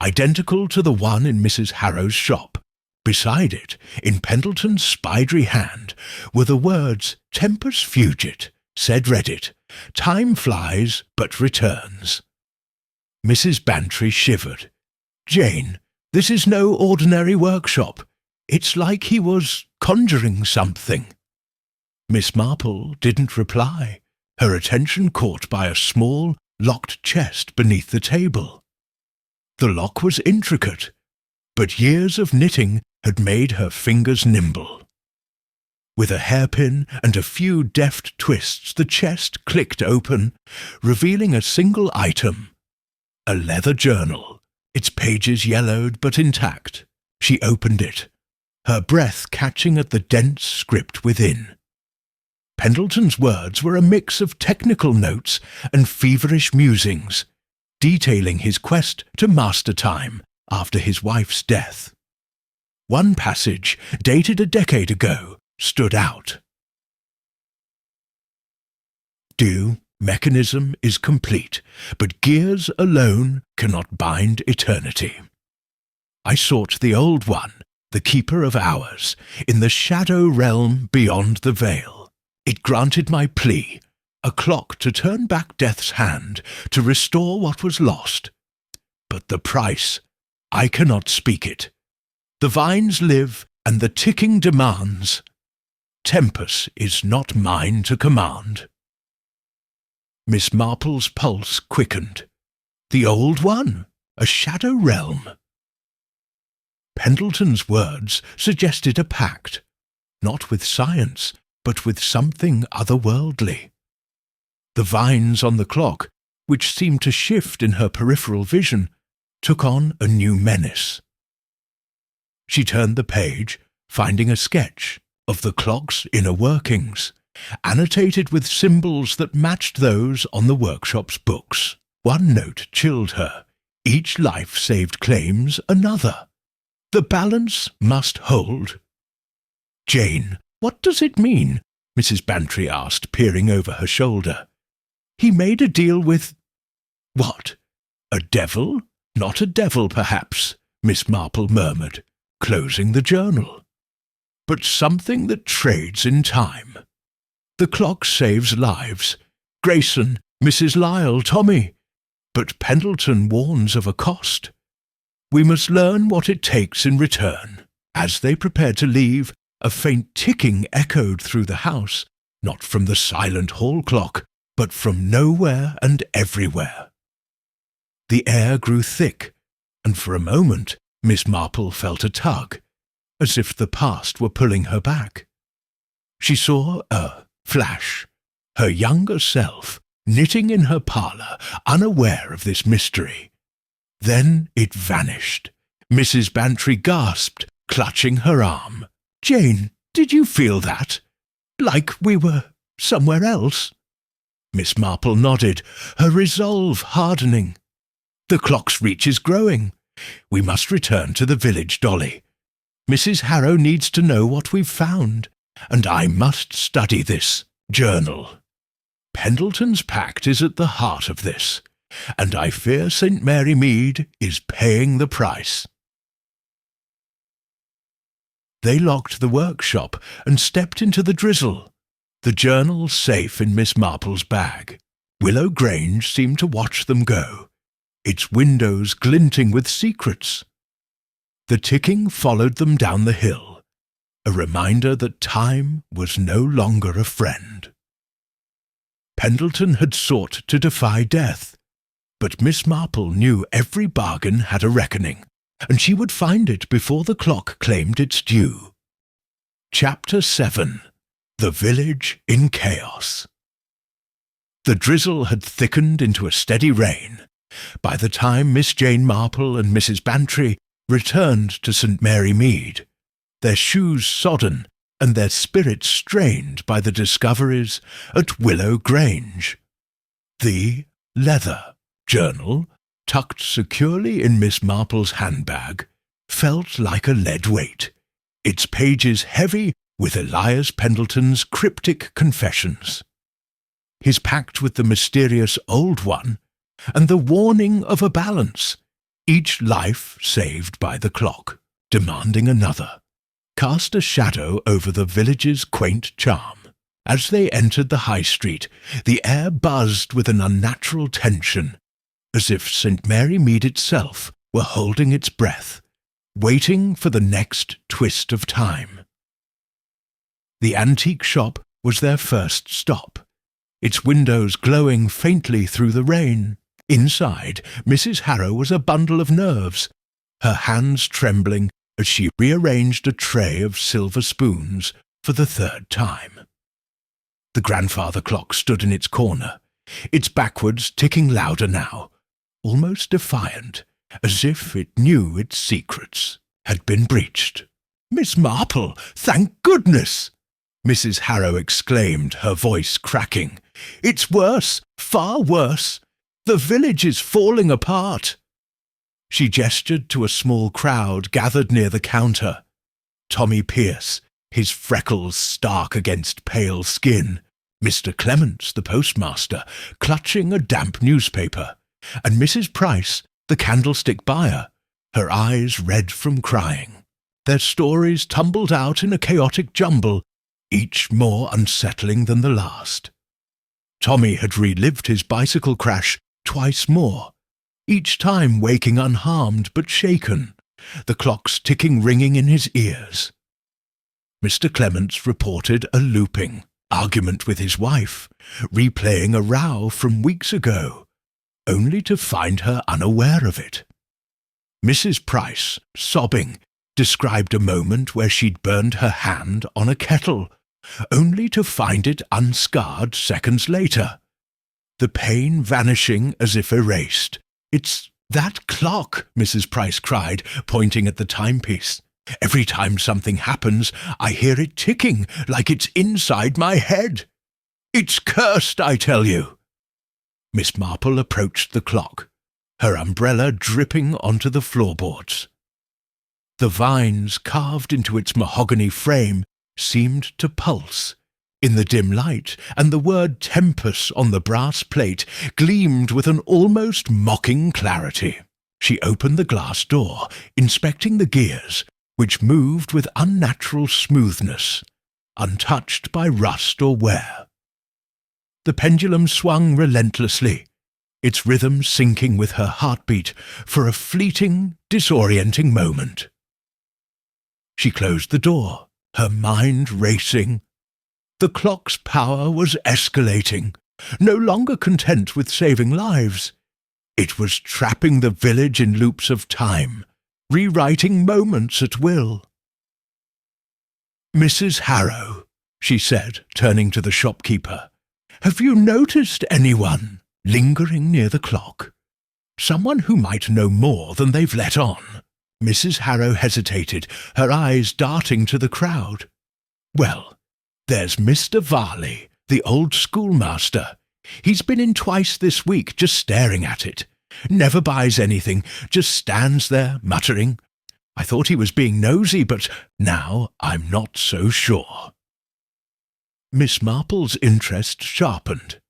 identical to the one in Mrs. Harrow's shop. Beside it, in Pendleton's spidery hand, were the words "Tempus fugit, sed reddit, time flies but returns." Mrs. Bantry shivered. "Jane, this is no ordinary workshop. It's like he was conjuring something." Miss Marple didn't reply, her attention caught by a small, locked chest beneath the table. The lock was intricate, but years of knitting had made her fingers nimble. With a hairpin and a few deft twists, the chest clicked open, revealing a single item, a leather journal, its pages yellowed but intact. She opened it, her breath catching at the dense script within. Pendleton's words were a mix of technical notes and feverish musings, detailing his quest to master time after his wife's death. One passage, dated a decade ago, stood out. Due mechanism is complete, but gears alone cannot bind eternity. I sought the old one, the keeper of hours, in the shadow realm beyond the veil. It granted my plea, a clock to turn back death's hand, to restore what was lost. But the price, I cannot speak it. The vines live, and the ticking demands. Tempus is not mine to command. Miss Marple's pulse quickened. The old one, a shadow realm. Pendleton's words suggested a pact, not with science, but with something otherworldly. The vines on the clock, which seemed to shift in her peripheral vision, took on a new menace. She turned the page, finding a sketch of the clock's inner workings, annotated with symbols that matched those on the workshop's books. One note chilled her. Each life saved claims another. The balance must hold. "Jane, what does it mean?" Mrs. Bantry asked, peering over her shoulder. "He made a deal with—" "What? A devil? Not a devil, perhaps," Miss Marple murmured, closing the journal. "But something that trades in time. The clock saves lives. Grayson, Mrs. Lyle, Tommy. But Pendleton warns of a cost. We must learn what it takes in return." As they prepared to leave, a faint ticking echoed through the house, not from the silent hall clock, but from nowhere and everywhere. The air grew thick, and for a moment Miss Marple felt a tug, as if the past were pulling her back. She saw a flash, her younger self, knitting in her parlour, unaware of this mystery. Then it vanished. Mrs. Bantry gasped, clutching her arm. "Jane, did you feel that? Like we were somewhere else?" Miss Marple nodded, her resolve hardening. "The clock's reach is growing. We must return to the village, Dolly. Mrs. Harrow needs to know what we've found, and I must study this journal. Pendleton's pact is at the heart of this, and I fear St. Mary Mead is paying the price." They locked the workshop and stepped into the drizzle, the journal safe in Miss Marple's bag. Willow Grange seemed to watch them go, its windows glinting with secrets. The ticking followed them down the hill, a reminder that time was no longer a friend. Pendleton had sought to defy death, but Miss Marple knew every bargain had a reckoning, and she would find it before the clock claimed its due. Chapter 7. The Village in Chaos. The drizzle had thickened into a steady rain. By the time Miss Jane Marple and Mrs. Bantry returned to St. Mary Mead, their shoes sodden and their spirits strained by the discoveries at Willow Grange. The leather journal, tucked securely in Miss Marple's handbag, felt like a lead weight, its pages heavy with Elias Pendleton's cryptic confessions, his pact with the mysterious Old One, and the warning of a balance, each life saved by the clock, demanding another, cast a shadow over the village's quaint charm. As they entered the high street, the air buzzed with an unnatural tension, as if St. Mary Mead itself were holding its breath, waiting for the next twist of time. The antique shop was their first stop, its windows glowing faintly through the rain. Inside, Mrs. Harrow was a bundle of nerves, her hands trembling as she rearranged a tray of silver spoons for the third time. The grandfather clock stood in its corner, its backwards ticking louder now, almost defiant, as if it knew its secrets had been breached. "Miss Marple, thank goodness!" Mrs. Harrow exclaimed, her voice cracking. "It's worse, far worse. The village is falling apart." She gestured to a small crowd gathered near the counter. Tommy Pierce, his freckles stark against pale skin, Mr. Clements, the postmaster, clutching a damp newspaper, and Mrs. Price, the candlestick buyer, her eyes red from crying. Their stories tumbled out in a chaotic jumble, each more unsettling than the last. Tommy had relived his bicycle crash twice more, each time waking unharmed but shaken, the clock's ticking ringing in his ears. Mr. Clements reported a looping argument with his wife, replaying a row from weeks ago, only to find her unaware of it. Mrs. Price, sobbing, described a moment where she'd burned her hand on a kettle, only to find it unscarred seconds later, the pain vanishing as if erased. "It's that clock," Mrs. Price cried, pointing at the timepiece. "Every time something happens, I hear it ticking like it's inside my head. It's cursed, I tell you." Miss Marple approached the clock, her umbrella dripping onto the floorboards. The vines carved into its mahogany frame seemed to pulse in the dim light, and the word tempus on the brass plate gleamed with an almost mocking clarity. She opened the glass door, inspecting the gears, which moved with unnatural smoothness, untouched by rust or wear. The pendulum swung relentlessly, its rhythm syncing with her heartbeat for a fleeting, disorienting moment. She closed the door, her mind racing. The clock's power was escalating, no longer content with saving lives. It was trapping the village in loops of time, rewriting moments at will. "Mrs. Harrow," she said, turning to the shopkeeper, "have you noticed anyone lingering near the clock? Someone who might know more than they've let on?" Mrs. Harrow hesitated, her eyes darting to the crowd. "Well, there's Mr. Varley, the old schoolmaster. He's been in twice this week, just staring at it. Never buys anything, just stands there, muttering. I thought he was being nosy, but now I'm not so sure." Miss Marple's interest sharpened.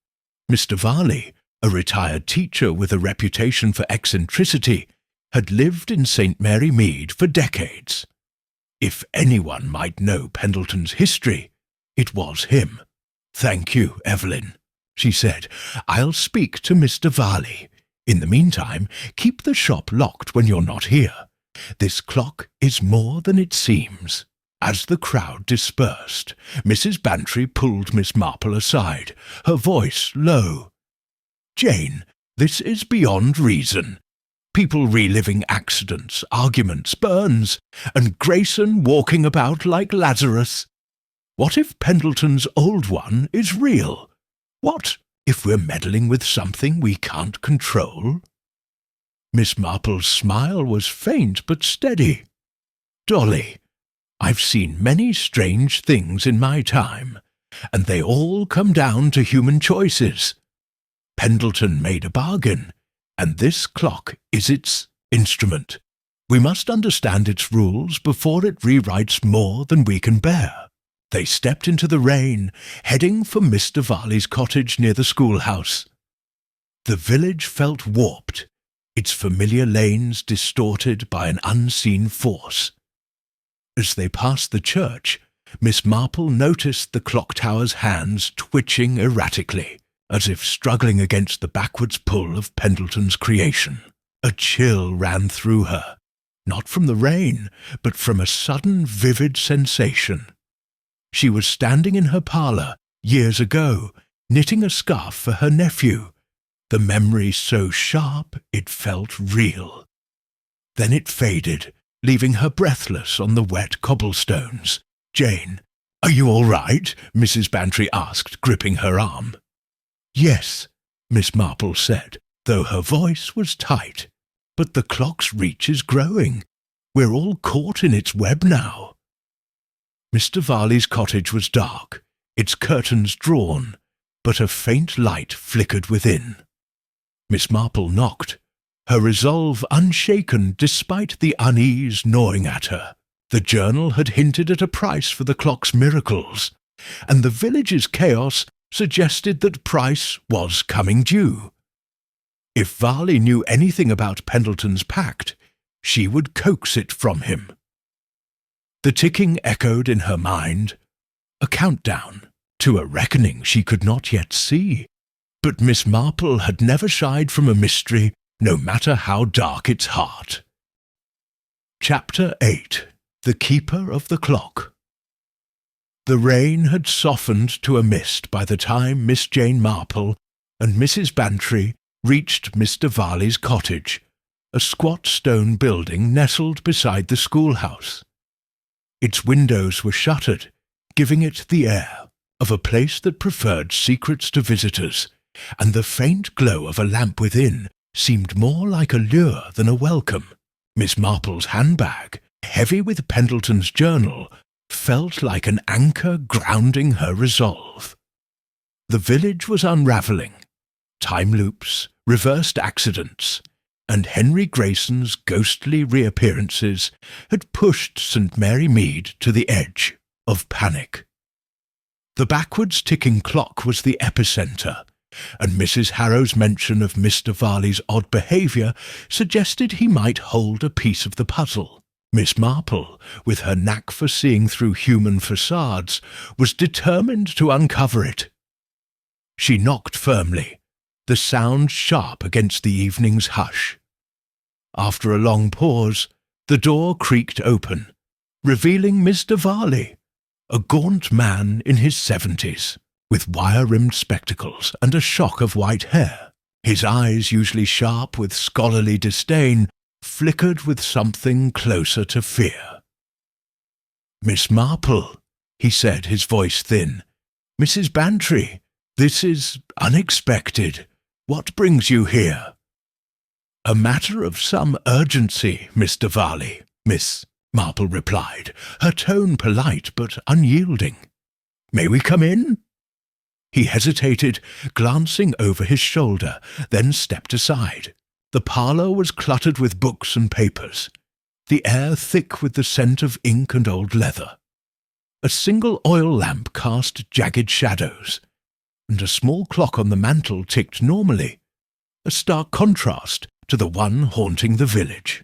Mr. Varley, a retired teacher with a reputation for eccentricity, had lived in St. Mary Mead for decades. If anyone might know Pendleton's history, it was him. "Thank you, Evelyn," she said. "I'll speak to Mr. Varley. In the meantime, keep the shop locked when you're not here. This clock is more than it seems." As the crowd dispersed, Mrs. Bantry pulled Miss Marple aside, her voice low. "Jane, this is beyond reason. People reliving accidents, arguments, burns, and Grayson walking about like Lazarus. What if Pendleton's Old One is real? What if we're meddling with something we can't control?" Miss Marple's smile was faint but steady. "Dolly, I've seen many strange things in my time, and they all come down to human choices. Pendleton made a bargain, and this clock is its instrument. We must understand its rules before it rewrites more than we can bear." They stepped into the rain, heading for Mr. Varley's cottage near the schoolhouse. The village felt warped, its familiar lanes distorted by an unseen force. As they passed the church, Miss Marple noticed the clock tower's hands twitching erratically, as if struggling against the backwards pull of Pendleton's creation. A chill ran through her, not from the rain, but from a sudden vivid sensation. She was standing in her parlour, years ago, knitting a scarf for her nephew, the memory so sharp it felt real. Then it faded, leaving her breathless on the wet cobblestones. "Jane, are you all right?" Mrs. Bantry asked, gripping her arm. "Yes," Miss Marple said, though her voice was tight. "But the clock's reach is growing. We're all caught in its web now." Mr. Varley's cottage was dark, its curtains drawn, but a faint light flickered within. Miss Marple knocked, her resolve unshaken despite the unease gnawing at her. The journal had hinted at a price for the clock's miracles, and the village's chaos suggested that price was coming due. If Varley knew anything about Pendleton's pact, she would coax it from him. The ticking echoed in her mind, a countdown to a reckoning she could not yet see. But Miss Marple had never shied from a mystery, no matter how dark its heart. Chapter 8. The Keeper of the Clock. The rain had softened to a mist by the time Miss Jane Marple and Mrs. Bantry reached Mr. Varley's cottage, a squat stone building nestled beside the schoolhouse. Its windows were shuttered, giving it the air of a place that preferred secrets to visitors, and the faint glow of a lamp within seemed more like a lure than a welcome. Miss Marple's handbag, heavy with Pendleton's journal, felt like an anchor grounding her resolve. The village was unravelling. Time loops, reversed accidents, and Henry Grayson's ghostly reappearances had pushed St. Mary Mead to the edge of panic. The backwards ticking clock was the epicentre, and Mrs. Harrow's mention of Mr. Varley's odd behaviour suggested he might hold a piece of the puzzle. Miss Marple, with her knack for seeing through human facades, was determined to uncover it. She knocked firmly, the sound sharp against the evening's hush. After a long pause, the door creaked open, revealing Mr. Varley, a gaunt man in his 70s, with wire-rimmed spectacles and a shock of white hair. His eyes, usually sharp with scholarly disdain, flickered with something closer to fear. "Miss Marple," he said, his voice thin. "Mrs. Bantry, this is unexpected. What brings you here?" "A matter of some urgency, Mr. Varley," Miss Marple replied, her tone polite but unyielding. "May we come in?" He hesitated, glancing over his shoulder, then stepped aside. The parlour was cluttered with books and papers, the air thick with the scent of ink and old leather. A single oil lamp cast jagged shadows, and a small clock on the mantel ticked normally, a stark contrast to the one haunting the village.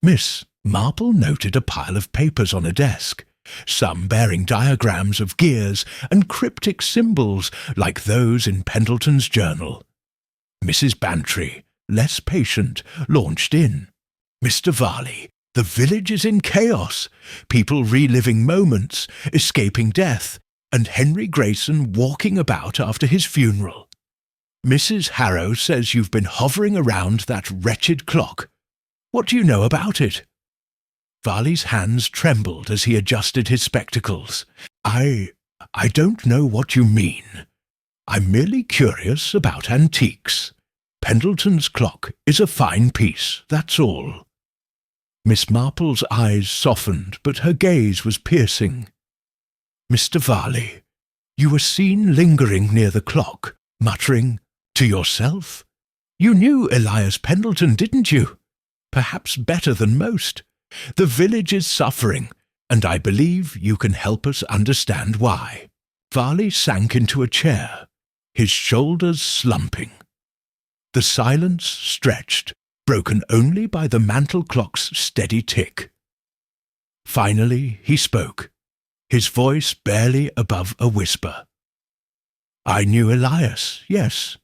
Miss Marple noted a pile of papers on a desk, some bearing diagrams of gears and cryptic symbols like those in Pendleton's journal. Mrs. Bantry, less patient, launched in. "Mr. Varley, the village is in chaos, people reliving moments, escaping death, and Henry Grayson walking about after his funeral. Mrs. Harrow says you've been hovering around that wretched clock. What do you know about it?" Varley's hands trembled as he adjusted his spectacles. I don't know what you mean. I'm merely curious about antiques. Pendleton's clock is a fine piece, that's all." Miss Marple's eyes softened, but her gaze was piercing. "Mr. Varley, you were seen lingering near the clock, muttering to yourself. You knew Elias Pendleton, didn't you? perhaps better than most. The village is suffering, and I believe you can help us understand why." Varley sank into a chair, his shoulders slumping. The silence stretched, broken only by the mantel clock's steady tick. Finally he spoke, his voice barely above a whisper. "I knew Elias, yes.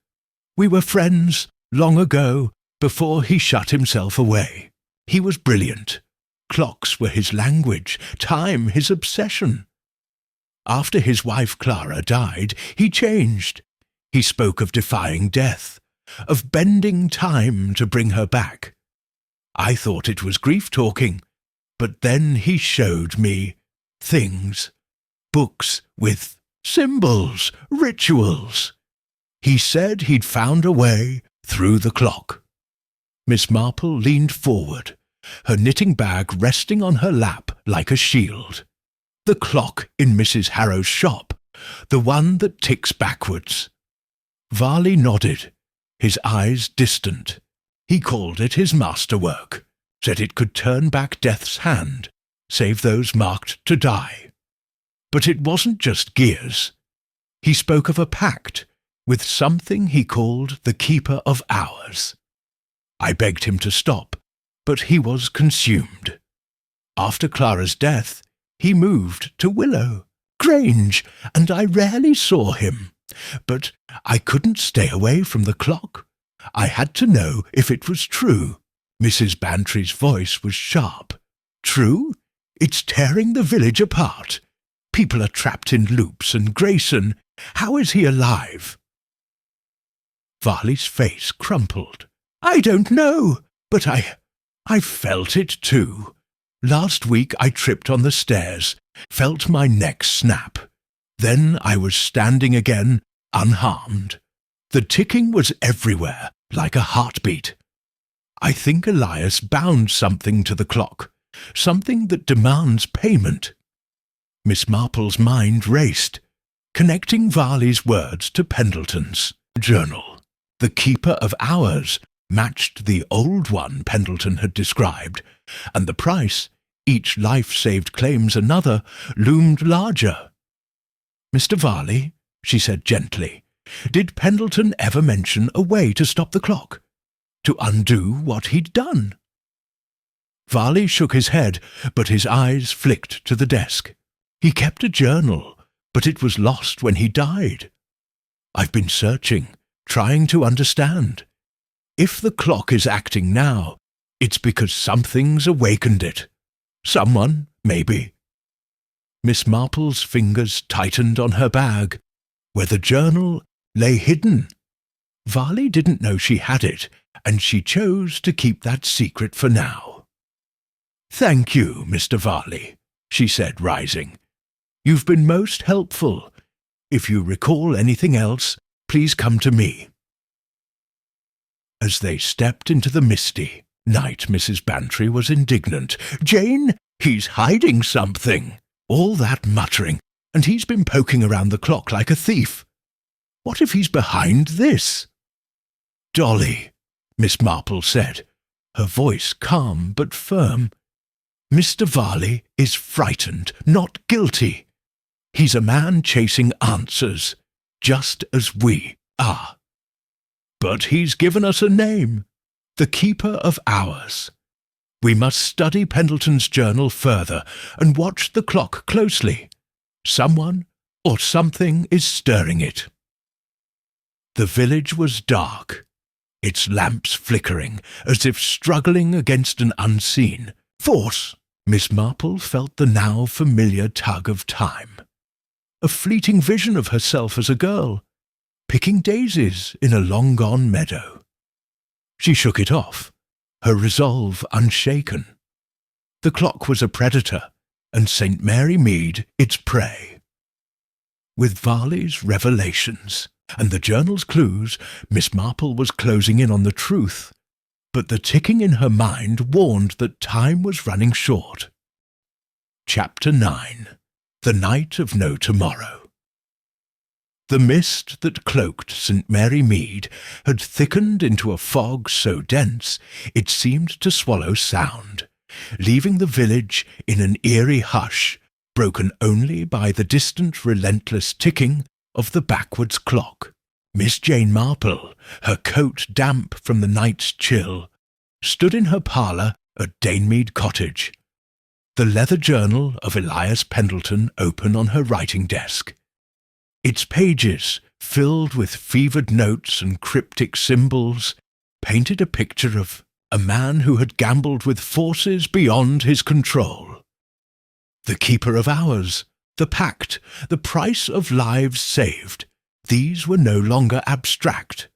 We were friends long ago, before he shut himself away. He was brilliant. Clocks were his language, time his obsession. After his wife Clara died, he changed. He spoke of defying death, of bending time to bring her back. I thought it was grief talking, but then he showed me things, books with symbols, rituals. He said he'd found a way through the clock." Miss Marple leaned forward, her knitting bag resting on her lap like a shield. "The clock in Mrs. Harrow's shop, the one that ticks backwards." Varley nodded, his eyes distant. He called it his masterwork, said it could turn back death's hand, save those marked to die. But it wasn't just gears. He spoke of a pact with something he called the Keeper of Hours. I begged him to stop, but he was consumed. After Clara's death, he moved to Willow Grange, and I rarely saw him. But I couldn't stay away from the clock. I had to know if it was true. Mrs. Bantry's voice was sharp. "True? It's tearing the village apart. People are trapped in loops, and Grayson, how is he alive?" Varley's face crumpled. "I don't know, but I felt it too. Last week I tripped on the stairs, felt my neck snap. Then I was standing again, unharmed. The ticking was everywhere, like a heartbeat. I think Elias bound something to the clock, something that demands payment." Miss Marple's mind raced, connecting Varley's words to Pendleton's journal. The Keeper of Hours matched the old one Pendleton had described, and the price, each life saved claims another, loomed larger. "Mr. Varley," she said gently, "did Pendleton ever mention a way to stop the clock? To undo what he'd done?" Varley shook his head, but his eyes flicked to the desk. "He kept a journal, but it was lost when he died. I've been searching, trying to understand. If the clock is acting now, it's because something's awakened it. Someone, maybe." Miss Marple's fingers tightened on her bag, where the journal lay hidden. Varley didn't know she had it, and she chose to keep that secret for now. "Thank you, Mr. Varley," she said, rising. "You've been most helpful. If you recall anything else, please come to me." As they stepped into the misty night, Mrs. Bantry was indignant. "Jane, he's hiding something. All that muttering, and he's been poking around the clock like a thief. What if he's behind this?" "Dolly," Miss Marple said, her voice calm but firm, "Mr. Varley is frightened, not guilty. He's a man chasing answers, just as we are. But he's given us a name, the Keeper of Hours. We must study Pendleton's journal further and watch the clock closely. Someone or something is stirring it." The village was dark, its lamps flickering, as if struggling against an unseen force. Miss Marple felt the now familiar tug of time, a fleeting vision of herself as a girl, picking daisies in a long-gone meadow. She shook it off, her resolve unshaken. The clock was a predator, and St. Mary Mead its prey. With Varley's revelations and the journal's clues, Miss Marple was closing in on the truth, but the ticking in her mind warned that time was running short. Chapter 9. The Night of No Tomorrow. The mist that cloaked St. Mary Mead had thickened into a fog so dense it seemed to swallow sound, leaving the village in an eerie hush, broken only by the distant relentless ticking of the backwards clock. Miss Jane Marple, her coat damp from the night's chill, stood in her parlour at Mead Cottage, the leather journal of Elias Pendleton open on her writing desk. Its pages, filled with fevered notes and cryptic symbols, painted a picture of a man who had gambled with forces beyond his control. The keeper of hours, the pact, the price of lives saved, these were no longer abstract.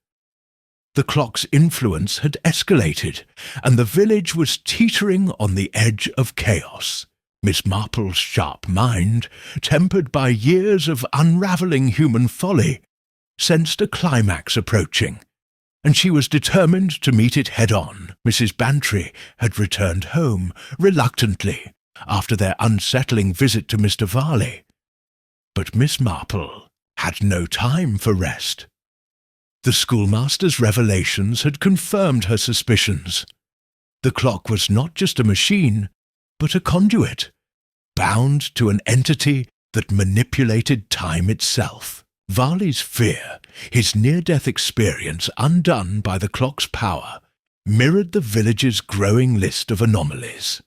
The clock's influence had escalated, and the village was teetering on the edge of chaos. Miss Marple's sharp mind, tempered by years of unravelling human folly, sensed a climax approaching, and she was determined to meet it head-on. Mrs. Bantry had returned home, reluctantly, after their unsettling visit to Mr. Varley. But Miss Marple had no time for rest. The schoolmaster's revelations had confirmed her suspicions. The clock was not just a machine, but a conduit, bound to an entity that manipulated time itself. Varley's fear, his near-death experience undone by the clock's power, mirrored the village's growing list of anomalies.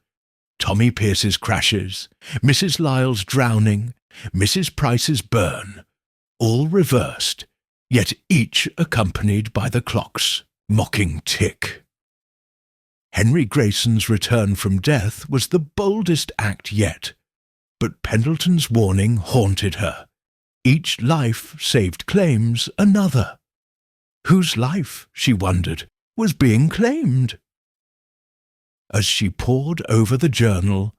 Tommy Pierce's crashes, Mrs. Lyle's drowning, Mrs. Price's burn, all reversed, yet each accompanied by the clock's mocking tick. Henry Grayson's return from death was the boldest act yet, but Pendleton's warning haunted her. Each life saved claims another. Whose life, she wondered, was being claimed? As she pored over the journal,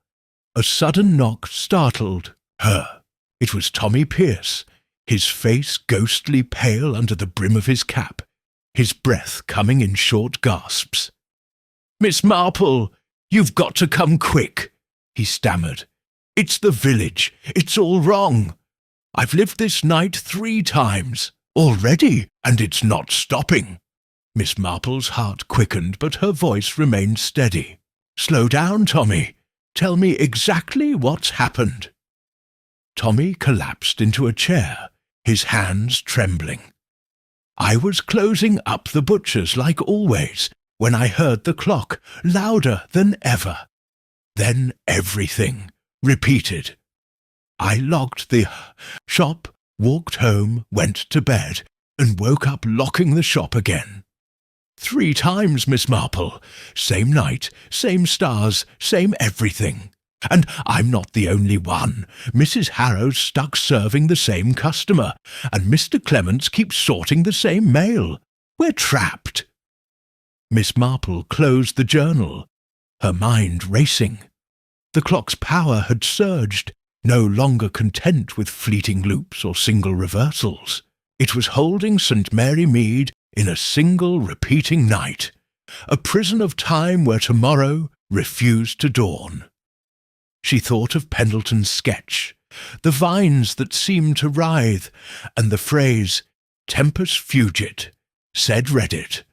a sudden knock startled her. It was Tommy Pierce, his face ghostly pale under the brim of his cap, his breath coming in short gasps. "Miss Marple, you've got to come quick," he stammered. "It's the village. It's all wrong. I've lived this night 3 times already, and it's not stopping." Miss Marple's heart quickened, but her voice remained steady. "Slow down, Tommy. Tell me exactly what's happened." Tommy collapsed into a chair, his hands trembling. "I was closing up the butcher's like always, when I heard the clock, louder than ever. Then everything repeated. I locked the shop, walked home, went to bed, and woke up locking the shop again. 3 times, Miss Marple. Same night, same stars, same everything. And I'm not the only one. Mrs. Harrow's stuck serving the same customer, and Mr. Clements keeps sorting the same mail. We're trapped." Miss Marple closed the journal, her mind racing. The clock's power had surged, no longer content with fleeting loops or single reversals. It was holding St. Mary Mead in a single repeating night, a prison of time where tomorrow refused to dawn. She thought of Pendleton's sketch, the vines that seemed to writhe, and the phrase, "Tempus fugit," said Reddit,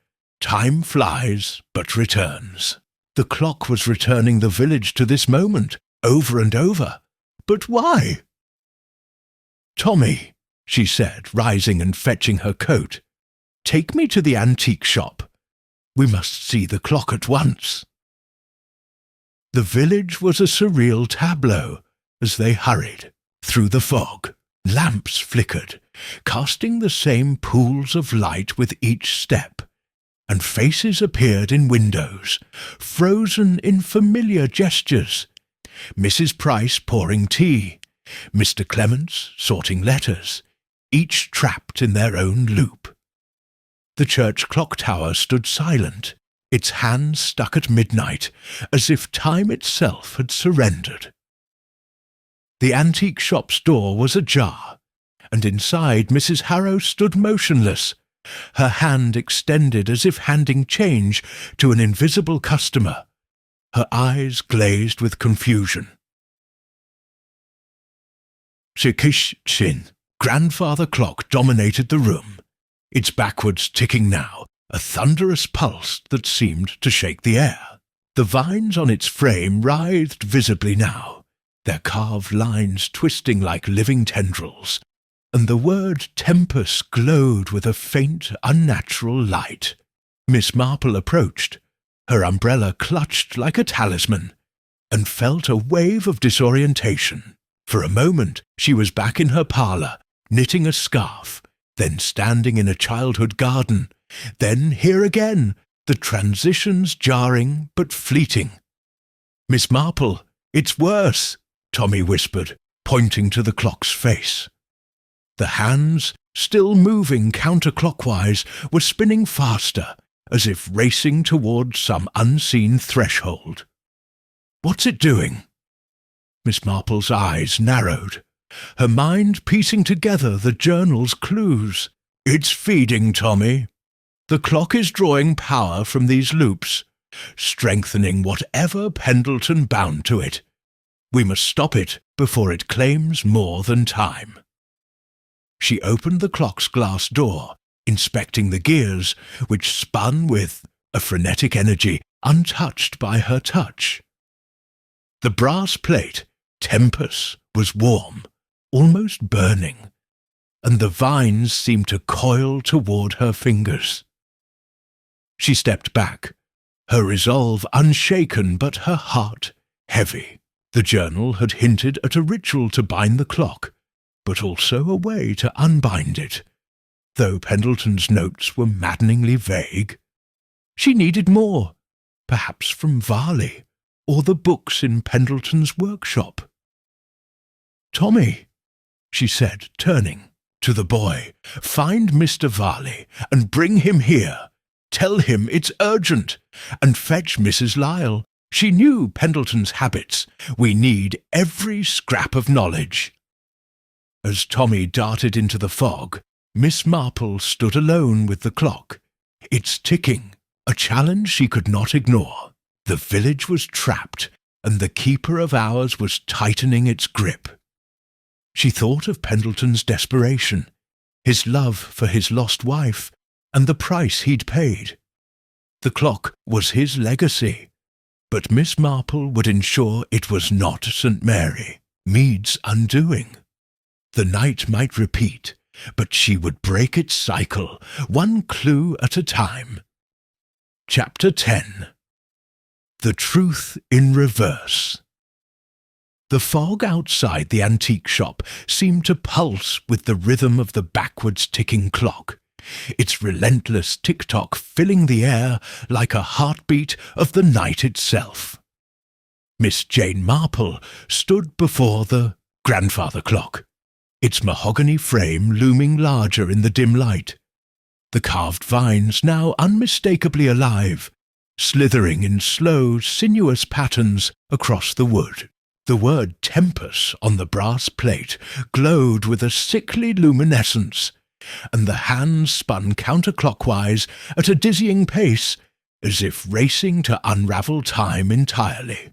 "Time flies but returns." The clock was returning the village to this moment, over and over. But why? "Tommy," she said, rising and fetching her coat, "take me to the antique shop. We must see the clock at once." The village was a surreal tableau as they hurried through the fog. Lamps flickered, casting the same pools of light with each step, and faces appeared in windows, frozen in familiar gestures. Mrs. Price pouring tea, Mr. Clements sorting letters, each trapped in their own loop. The church clock tower stood silent, its hands stuck at midnight, as if time itself had surrendered. The antique shop's door was ajar, and inside Mrs. Harrow stood motionless, her hand extended as if handing change to an invisible customer, her eyes glazed with confusion. "Sikishin," grandfather clock dominated the room, its backwards ticking now, a thunderous pulse that seemed to shake the air. The vines on its frame writhed visibly now, their carved lines twisting like living tendrils, and the word tempus glowed with a faint, unnatural light. Miss Marple approached, her umbrella clutched like a talisman, and felt a wave of disorientation. For a moment she was back in her parlour, knitting a scarf, then standing in a childhood garden, then here again, the transitions jarring but fleeting. "Miss Marple, it's worse," Tommy whispered, pointing to the clock's face. The hands, still moving counterclockwise, were spinning faster, as if racing towards some unseen threshold. "What's it doing?" Miss Marple's eyes narrowed, her mind piecing together the journal's clues. "It's feeding, Tommy. The clock is drawing power from these loops, strengthening whatever Pendleton bound to it. We must stop it before it claims more than time." She opened the clock's glass door, inspecting the gears, which spun with a frenetic energy untouched by her touch. The brass plate, tempus, was warm, almost burning, and the vines seemed to coil toward her fingers. She stepped back, her resolve unshaken but her heart heavy. The journal had hinted at a ritual to bind the clock, but also a way to unbind it, though Pendleton's notes were maddeningly vague. She needed more, perhaps from Varley, or the books in Pendleton's workshop. "Tommy," she said, turning to the boy, "find Mr. Varley and bring him here. Tell him it's urgent, and fetch Mrs. Lyle. She knew Pendleton's habits. We need every scrap of knowledge." As Tommy darted into the fog, Miss Marple stood alone with the clock, its ticking, a challenge she could not ignore. The village was trapped, and the keeper of hours was tightening its grip. She thought of Pendleton's desperation, his love for his lost wife, and the price he'd paid. The clock was his legacy, but Miss Marple would ensure it was not St. Mary, Mead's undoing. The night might repeat, but she would break its cycle, one clue at a time. Chapter 10. The Truth in Reverse. The fog outside the antique shop seemed to pulse with the rhythm of the backwards ticking clock, its relentless tick-tock filling the air like a heartbeat of the night itself. Miss Jane Marple stood before the grandfather clock, its mahogany frame looming larger in the dim light, the carved vines now unmistakably alive, slithering in slow, sinuous patterns across the wood. The word tempus on the brass plate glowed with a sickly luminescence, and the hands spun counterclockwise at a dizzying pace, as if racing to unravel time entirely.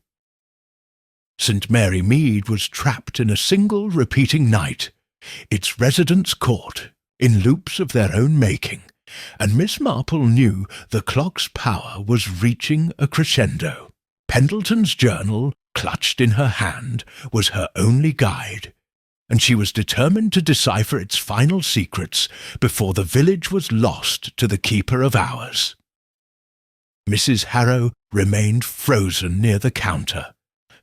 St. Mary Mead was trapped in a single repeating night, its residents caught in loops of their own making, and Miss Marple knew the clock's power was reaching a crescendo. Pendleton's journal, clutched in her hand, was her only guide, and she was determined to decipher its final secrets before the village was lost to the keeper of hours. Mrs. Harrow remained frozen near the counter,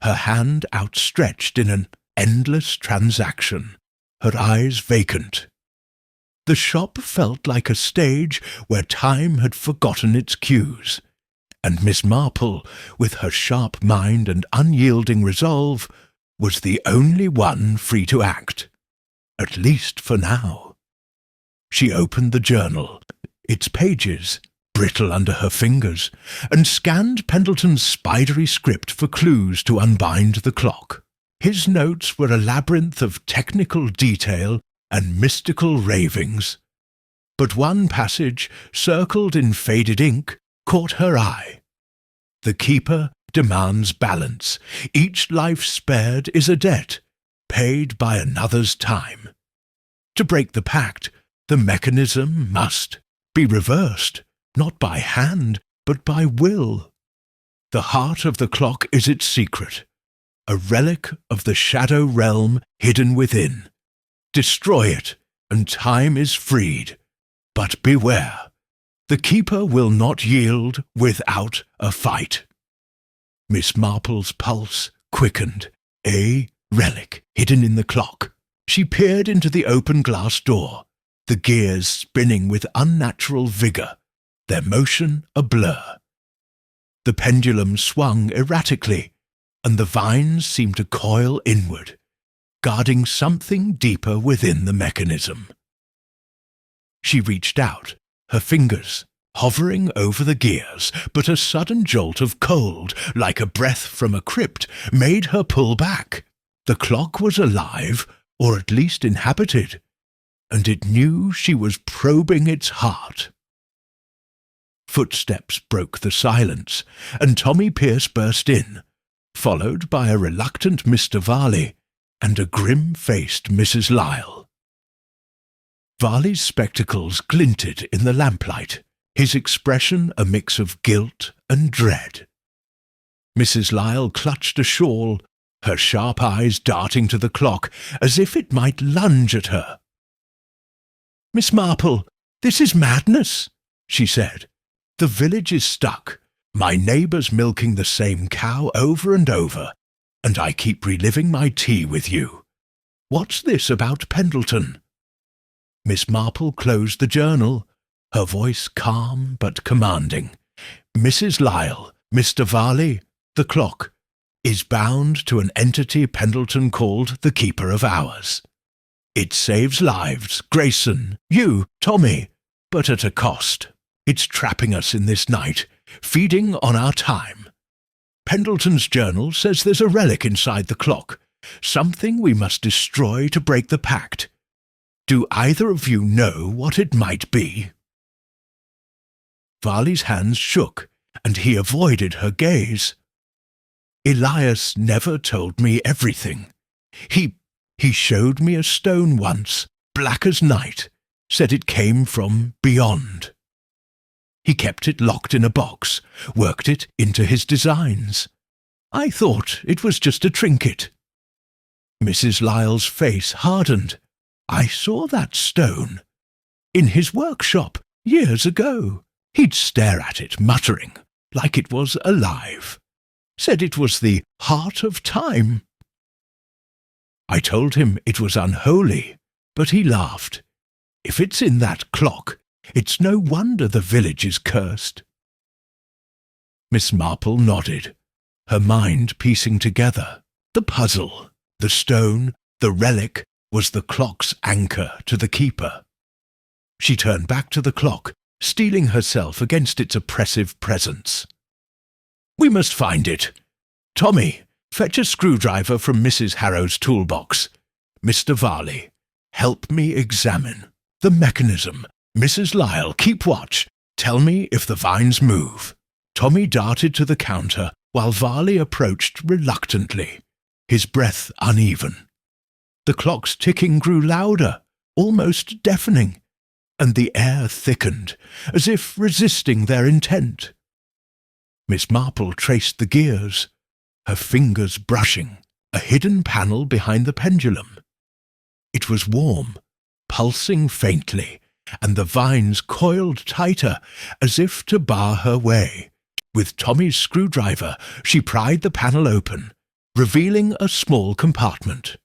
her hand outstretched in an endless transaction, her eyes vacant. The shop felt like a stage where time had forgotten its cues, and Miss Marple, with her sharp mind and unyielding resolve, was the only one free to act, at least for now. She opened the journal, its pages brittle under her fingers, and scanned Pendleton's spidery script for clues to unbind the clock. His notes were a labyrinth of technical detail and mystical ravings, but one passage, circled in faded ink, caught her eye. The keeper demands balance. Each life spared is a debt, paid by another's time. To break the pact, the mechanism must be reversed, not by hand, but by will. The heart of the clock is its secret, a relic of the shadow realm hidden within. Destroy it, and time is freed. But beware, the keeper will not yield without a fight. Miss Marple's pulse quickened. A relic hidden in the clock. She peered into the open glass door, the gears spinning with unnatural vigour, their motion a blur. The pendulum swung erratically, and the vines seemed to coil inward, guarding something deeper within the mechanism. She reached out, her fingers hovering over the gears, but a sudden jolt of cold, like a breath from a crypt, made her pull back. The clock was alive, or at least inhabited, and it knew she was probing its heart. Footsteps broke the silence, and Tommy Pierce burst in, followed by a reluctant Mr. Varley and a grim-faced Mrs. Lyle. Varley's spectacles glinted in the lamplight, his expression a mix of guilt and dread. Mrs. Lyle clutched a shawl, her sharp eyes darting to the clock as if it might lunge at her. "Miss Marple, this is madness," she said. "The village is stuck. My neighbour's milking the same cow over and over, and I keep reliving my tea with you. What's this about Pendleton?" Miss Marple closed the journal, her voice calm but commanding. "Mrs. Lyle, Mr. Varley, the clock is bound to an entity Pendleton called the Keeper of Hours. It saves lives, Grayson, you, Tommy, but at a cost. It's trapping us in this night, feeding on our time. Pendleton's journal says there's a relic inside the clock, something we must destroy to break the pact. Do either of you know what it might be?" Varley's hands shook, and he avoided her gaze. "Elias never told me everything. He showed me a stone once, black as night, said it came from beyond. He kept it locked in a box, worked it into his designs. I thought it was just a trinket." Mrs. Lyle's face hardened. "I saw that stone in his workshop years ago. He'd stare at it, muttering, like it was alive. Said it was the heart of time. I told him it was unholy, but he laughed. If it's in that clock, it's no wonder the village is cursed." Miss Marple nodded, her mind piecing together. The puzzle, the stone, the relic, was the clock's anchor to the keeper. She turned back to the clock, steeling herself against its oppressive presence. "We must find it. Tommy, fetch a screwdriver from Mrs. Harrow's toolbox. Mr. Varley, help me examine the mechanism. Mrs. Lyle, keep watch. Tell me if the vines move." Tommy darted to the counter, while Varley approached reluctantly, his breath uneven. The clock's ticking grew louder, almost deafening, and the air thickened, as if resisting their intent. Miss Marple traced the gears, her fingers brushing a hidden panel behind the pendulum. It was warm, pulsing faintly, and the vines coiled tighter, as if to bar her way. With Tommy's screwdriver, she pried the panel open, revealing a small compartment.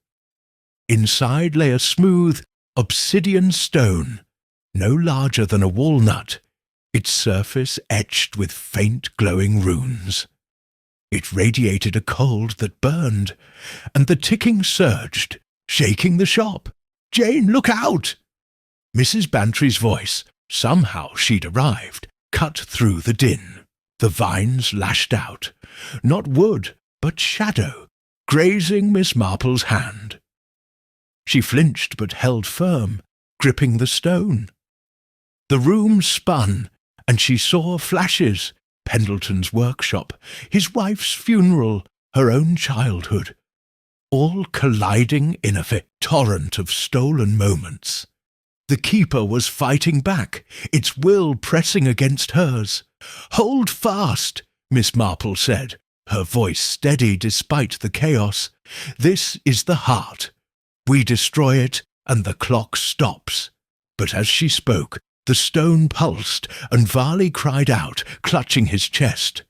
Inside lay a smooth, obsidian stone, no larger than a walnut, its surface etched with faint glowing runes. It radiated a cold that burned, and the ticking surged, shaking the shop. "Jane, look out!" Mrs. Bantry's voice, somehow she'd arrived, cut through the din. The vines lashed out, not wood, but shadow, grazing Miss Marple's hand. She flinched but held firm, gripping the stone. The room spun, and she saw flashes. Pendleton's workshop, his wife's funeral, her own childhood. all colliding in a torrent of stolen moments. The keeper was fighting back, its will pressing against hers. "Hold fast," Miss Marple said, her voice steady despite the chaos. "This is the heart. We destroy it, and the clock stops." But as she spoke, the stone pulsed, and Varley cried out, clutching his chest.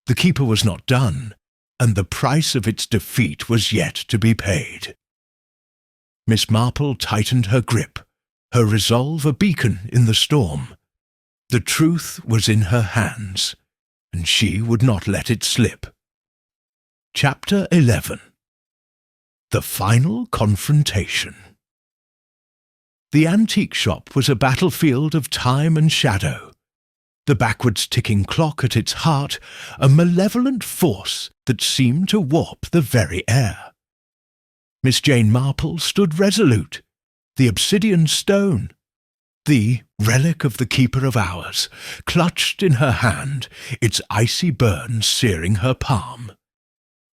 The keeper was not done, and the price of its defeat was yet to be paid. Miss Marple tightened her grip, her resolve a beacon in the storm. The truth was in her hands, and she would not let it slip. Chapter 11. The Final Confrontation. The antique shop was a battlefield of time and shadow, the backwards ticking clock at its heart a malevolent force that seemed to warp the very air. Miss Jane Marple stood resolute, the obsidian stone, the relic of the keeper of hours, clutched in her hand, its icy burn searing her palm.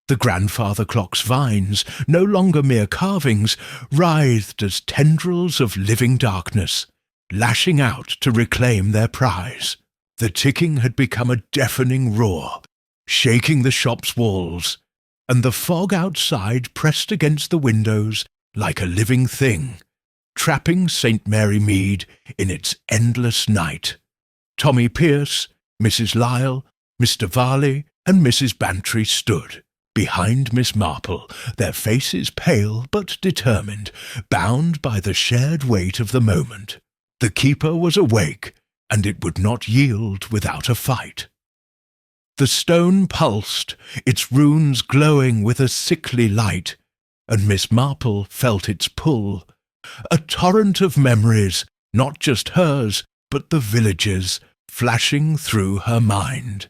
The grandfather clock's vines, no longer mere carvings, writhed as tendrils of living darkness, lashing out to reclaim their prize. The ticking had become a deafening roar, shaking the shop's walls, and the fog outside pressed against the windows like a living thing, trapping St. Mary Mead in its endless night. Tommy Pierce, Mrs. Lyle, Mr. Varley, and Mrs. Bantry stood behind Miss Marple, their faces pale but determined, bound by the shared weight of the moment. The keeper was awake, and it would not yield without a fight. The stone pulsed, its runes glowing with a sickly light, and Miss Marple felt its pull, a torrent of memories, not just hers, but the village's, flashing through her mind.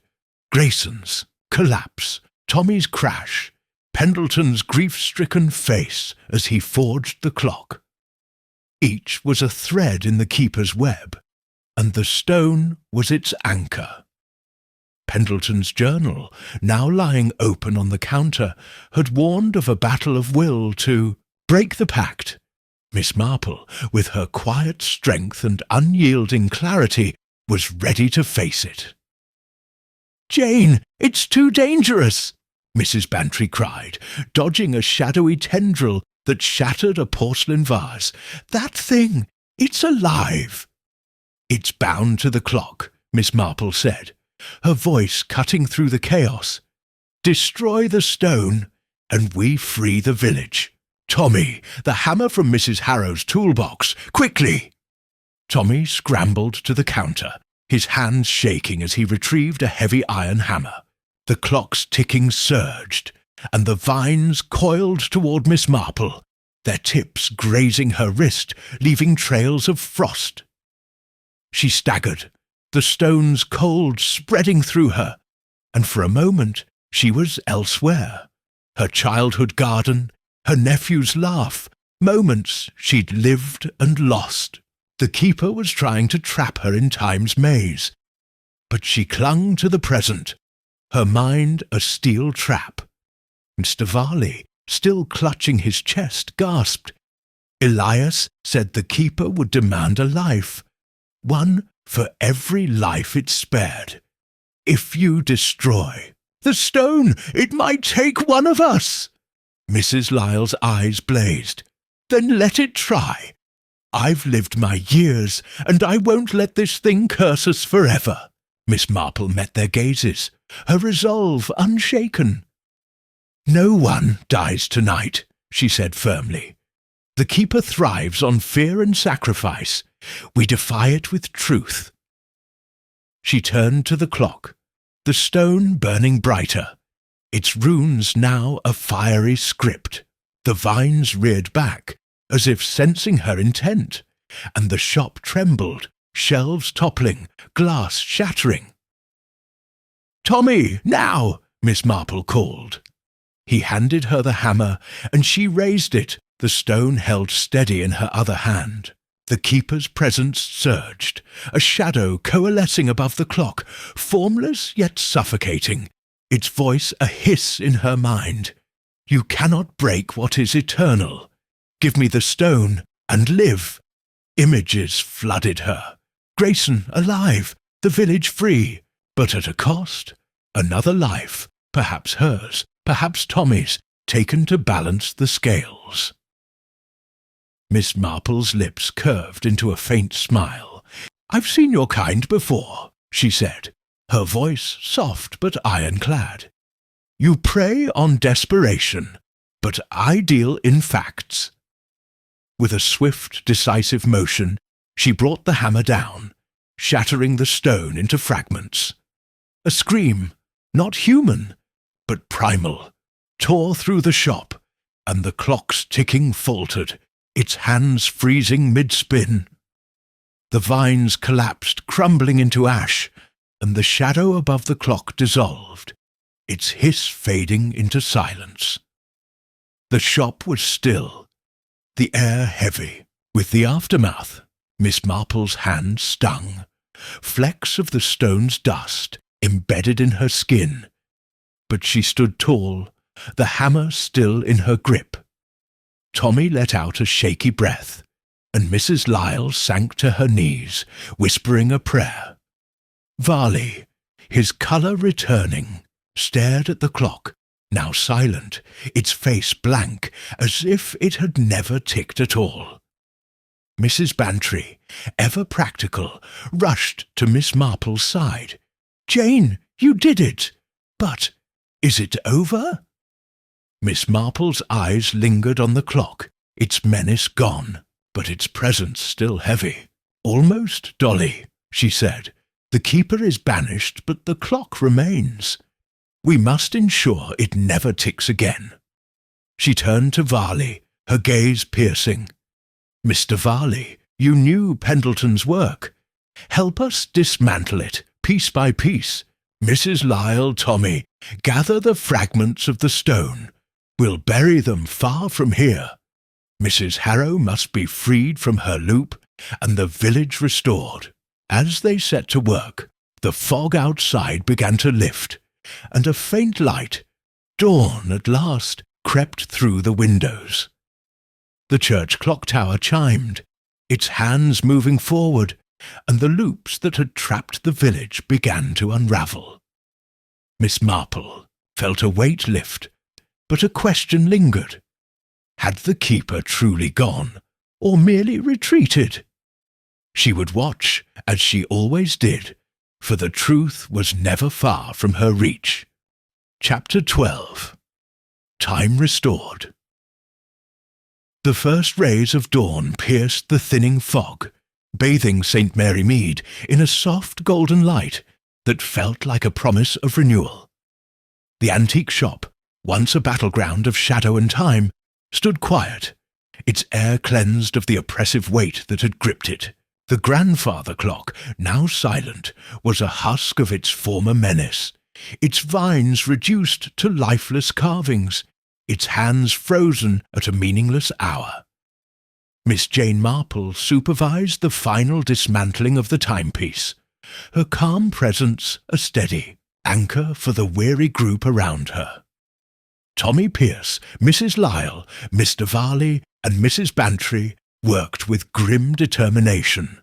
Grayson's collapse, Tommy's crash, Pendleton's grief-stricken face as he forged the clock. Each was a thread in the keeper's web, and the stone was its anchor. Pendleton's journal, now lying open on the counter, had warned of a battle of will to break the pact. Miss Marple, with her quiet strength and unyielding clarity, was ready to face it. "Jane, it's too dangerous!" Mrs. Bantry cried, dodging a shadowy tendril that shattered a porcelain vase. "That thing, it's alive!" "It's bound to the clock," Miss Marple said, her voice cutting through the chaos. "Destroy the stone, and we free the village. Tommy, the hammer from Mrs. Harrow's toolbox, quickly!" Tommy scrambled to the counter, his hands shaking as he retrieved a heavy iron hammer. The clock's ticking surged, and the vines coiled toward Miss Marple, their tips grazing her wrist, leaving trails of frost. She staggered, the stone's cold spreading through her, and for a moment she was elsewhere. Her childhood garden, her nephew's laugh, moments she'd lived and lost. The keeper was trying to trap her in time's maze, but she clung to the present, her mind a steel trap. Mr. Varley, still clutching his chest, gasped. Elias said the keeper would demand a life, one for every life it spared. "If you destroy the stone, it might take one of us." Mrs. Lyle's eyes blazed. "Then let it try. I've lived my years, and I won't let this thing curse us forever." Miss Marple met their gazes, her resolve unshaken. "No one dies tonight," she said firmly. "The keeper thrives on fear and sacrifice. We defy it with truth." She turned to the clock, the stone burning brighter, its runes now a fiery script. The vines reared back, as if sensing her intent, and the shop trembled, shelves toppling, glass shattering. "Tommy, now!" Miss Marple called. He handed her the hammer, and she raised it, the stone held steady in her other hand. The keeper's presence surged, a shadow coalescing above the clock, formless yet suffocating, its voice a hiss in her mind. You cannot break what is eternal. Give me the stone and live. Images flooded her. Grayson alive, the village free, but at a cost. Another life, perhaps hers, perhaps Tommy's, taken to balance the scales. Miss Marple's lips curved into a faint smile. "I've seen your kind before," she said, her voice soft but ironclad. "You prey on desperation, but I deal in facts." With a swift, decisive motion, she brought the hammer down, shattering the stone into fragments. A scream, not human, but primal, tore through the shop, and the clock's ticking faltered, its hands freezing mid-spin. The vines collapsed, crumbling into ash, and the shadow above the clock dissolved, its hiss fading into silence. The shop was still, the air heavy. With the aftermath, Miss Marple's hand stung, flecks of the stone's dust embedded in her skin, but she stood tall, the hammer still in her grip. Tommy let out a shaky breath, and Mrs. Lyle sank to her knees, whispering a prayer. Varley, his colour returning, stared at the clock, now silent, its face blank, as if it had never ticked at all. Mrs. Bantry, ever practical, rushed to Miss Marple's side. "Jane, you did it! But is it over?" Miss Marple's eyes lingered on the clock, its menace gone, but its presence still heavy. "Almost, Dolly," she said. "The keeper is banished, but the clock remains. We must ensure it never ticks again." She turned to Varley, her gaze piercing. "Mr. Varley, you knew Pendleton's work. Help us dismantle it, piece by piece. Mrs. Lyle, Tommy, gather the fragments of the stone. We'll bury them far from here. Mrs. Harrow must be freed from her loop, and the village restored." As they set to work, the fog outside began to lift, and a faint light, dawn at last, crept through the windows. The church clock tower chimed, its hands moving forward, and the loops that had trapped the village began to unravel. Miss Marple felt a weight lift, but a question lingered. Had the keeper truly gone, or merely retreated? She would watch, as she always did, for the truth was never far from her reach. Chapter 12. Time Restored. The first rays of dawn pierced the thinning fog, bathing St. Mary Mead in a soft golden light that felt like a promise of renewal. The antique shop, once a battleground of shadow and time, stood quiet, its air cleansed of the oppressive weight that had gripped it. The grandfather clock, now silent, was a husk of its former menace, its vines reduced to lifeless carvings, its hands frozen at a meaningless hour. Miss Jane Marple supervised the final dismantling of the timepiece, her calm presence a steady anchor for the weary group around her. Tommy Pierce, Mrs. Lyle, Mr. Varley, and Mrs. Bantry worked with grim determination,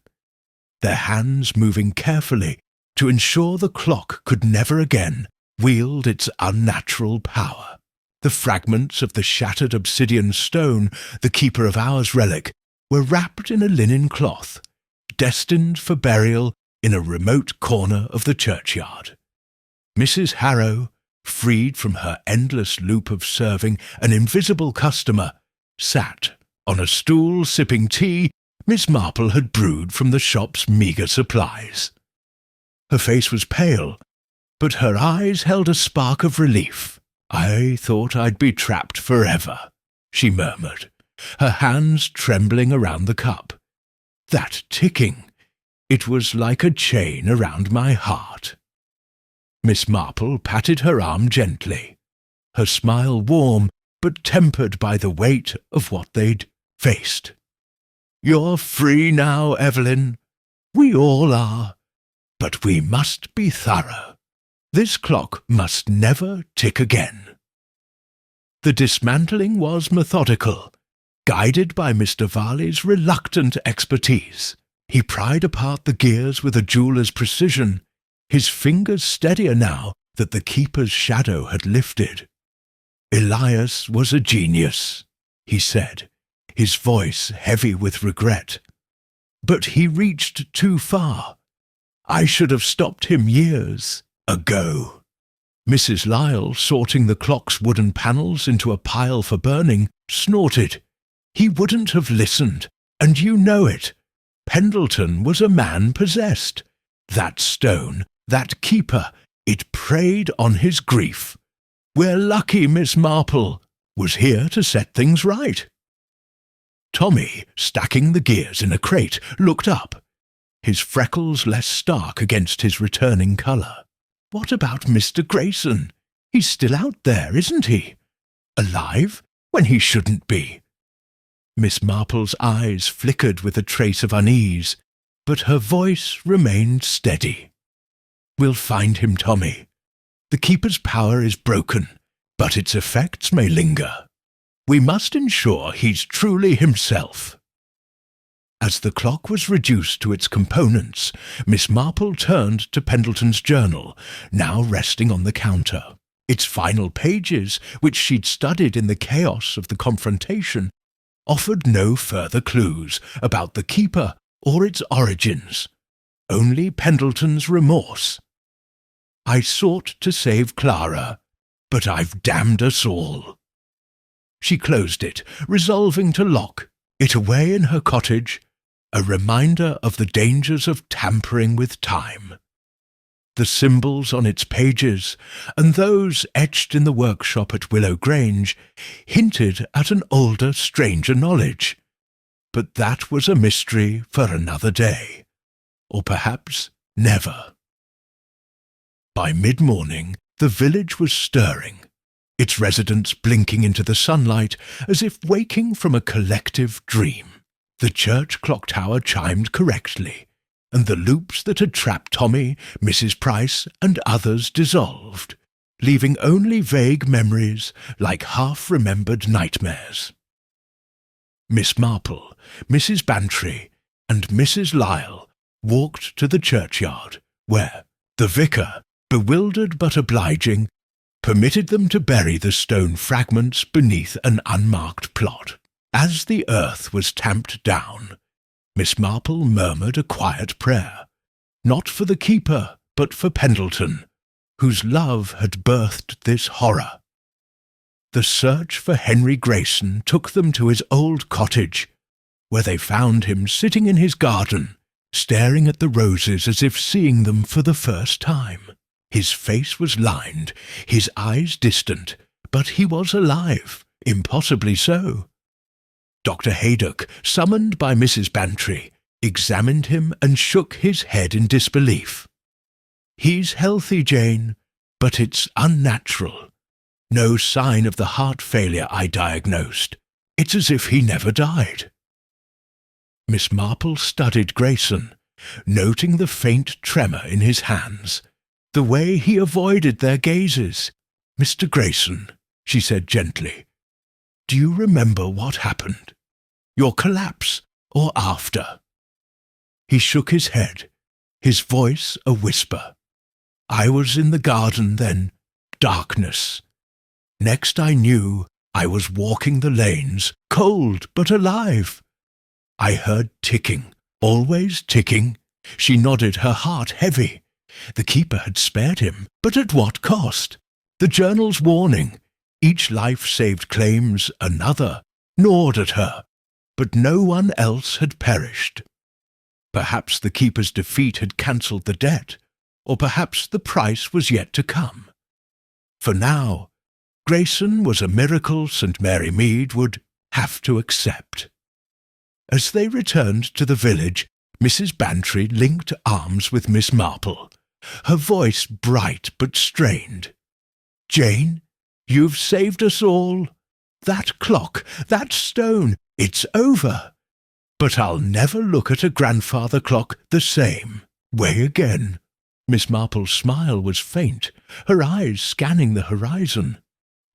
their hands moving carefully to ensure the clock could never again wield its unnatural power. The fragments of the shattered obsidian stone, the Keeper of Hours relic, were wrapped in a linen cloth, destined for burial in a remote corner of the churchyard. Mrs. Harrow, freed from her endless loop of serving an invisible customer, sat on a stool sipping tea Miss Marple had brewed from the shop's meagre supplies. Her face was pale, but her eyes held a spark of relief. "I thought I'd be trapped forever," she murmured, her hands trembling around the cup. "That ticking, it was like a chain around my heart." Miss Marple patted her arm gently, her smile warm but tempered by the weight of what they'd faced. "You're free now, Evelyn. We all are. But we must be thorough. This clock must never tick again." The dismantling was methodical, guided by Mr. Varley's reluctant expertise. He pried apart the gears with a jeweller's precision, his fingers steadier now that the keeper's shadow had lifted. "Elias was a genius," he said, his voice heavy with regret. "But he reached too far. I should have stopped him years ago." Mrs. Lyle, sorting the clock's wooden panels into a pile for burning, snorted. "He wouldn't have listened, and you know it. Pendleton was a man possessed. That stone, that keeper, it preyed on his grief. We're lucky Miss Marple was here to set things right." Tommy, stacking the gears in a crate, looked up, his freckles less stark against his returning colour. "What about Mr. Grayson? He's still out there, isn't he? Alive, when he shouldn't be." Miss Marple's eyes flickered with a trace of unease, but her voice remained steady. "We'll find him, Tommy. The keeper's power is broken, but its effects may linger. We must ensure he's truly himself." As the clock was reduced to its components, Miss Marple turned to Pendleton's journal, now resting on the counter. Its final pages, which she'd studied in the chaos of the confrontation, offered no further clues about the keeper or its origins, only Pendleton's remorse. "I sought to save Clara, but I've damned us all." She closed it, resolving to lock it away in her cottage, a reminder of the dangers of tampering with time. The symbols on its pages, and those etched in the workshop at Willow Grange, hinted at an older, stranger knowledge. But that was a mystery for another day, or perhaps never. By mid-morning, the village was stirring, its residents blinking into the sunlight as if waking from a collective dream. The church clock tower chimed correctly, and the loops that had trapped Tommy, Mrs. Price, and others dissolved, leaving only vague memories like half-remembered nightmares. Miss Marple, Mrs. Bantry, and Mrs. Lyle walked to the churchyard, where the vicar, bewildered but obliging, permitted them to bury the stone fragments beneath an unmarked plot. As the earth was tamped down, Miss Marple murmured a quiet prayer, not for the keeper, but for Pendleton, whose love had birthed this horror. The search for Henry Grayson took them to his old cottage, where they found him sitting in his garden, staring at the roses as if seeing them for the first time. His face was lined, his eyes distant, but he was alive, impossibly so. Dr. Haydock, summoned by Mrs. Bantry, examined him and shook his head in disbelief. "He's healthy, Jane, but it's unnatural. No sign of the heart failure I diagnosed. It's as if he never died." Miss Marple studied Grayson, noting the faint tremor in his hands, the way he avoided their gazes. "Mr. Grayson," she said gently, "do you remember what happened? Your collapse, or after?" He shook his head, his voice a whisper. "I was in the garden then, darkness. Next I knew I was walking the lanes, cold but alive. I heard ticking, always ticking." She nodded, her heart heavy. The keeper had spared him, but at what cost? The journal's warning, each life saved claims another, gnawed at her, but no one else had perished. Perhaps the keeper's defeat had cancelled the debt, or perhaps the price was yet to come. For now, Grayson was a miracle St. Mary Mead would have to accept. As they returned to the village, Mrs. Bantry linked arms with Miss Marple, her voice bright but strained. "Jane, you've saved us all. That clock, that stone, it's over. But I'll never look at a grandfather clock the same way again." Miss Marple's smile was faint, her eyes scanning the horizon.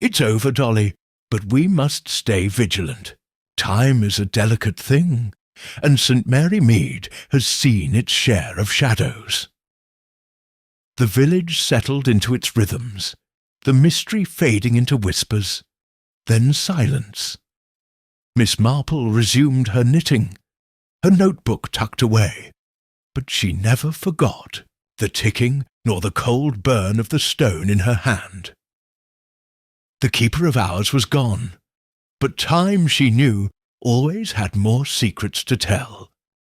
"It's over, Dolly. But we must stay vigilant. Time is a delicate thing, and St. Mary Mead has seen its share of shadows. The village settled into its rhythms, the mystery fading into whispers, then silence. Miss Marple resumed her knitting, her notebook tucked away, but she never forgot the ticking nor the cold burn of the stone in her hand. The keeper of hours was gone, but time, she knew, always had more secrets to tell.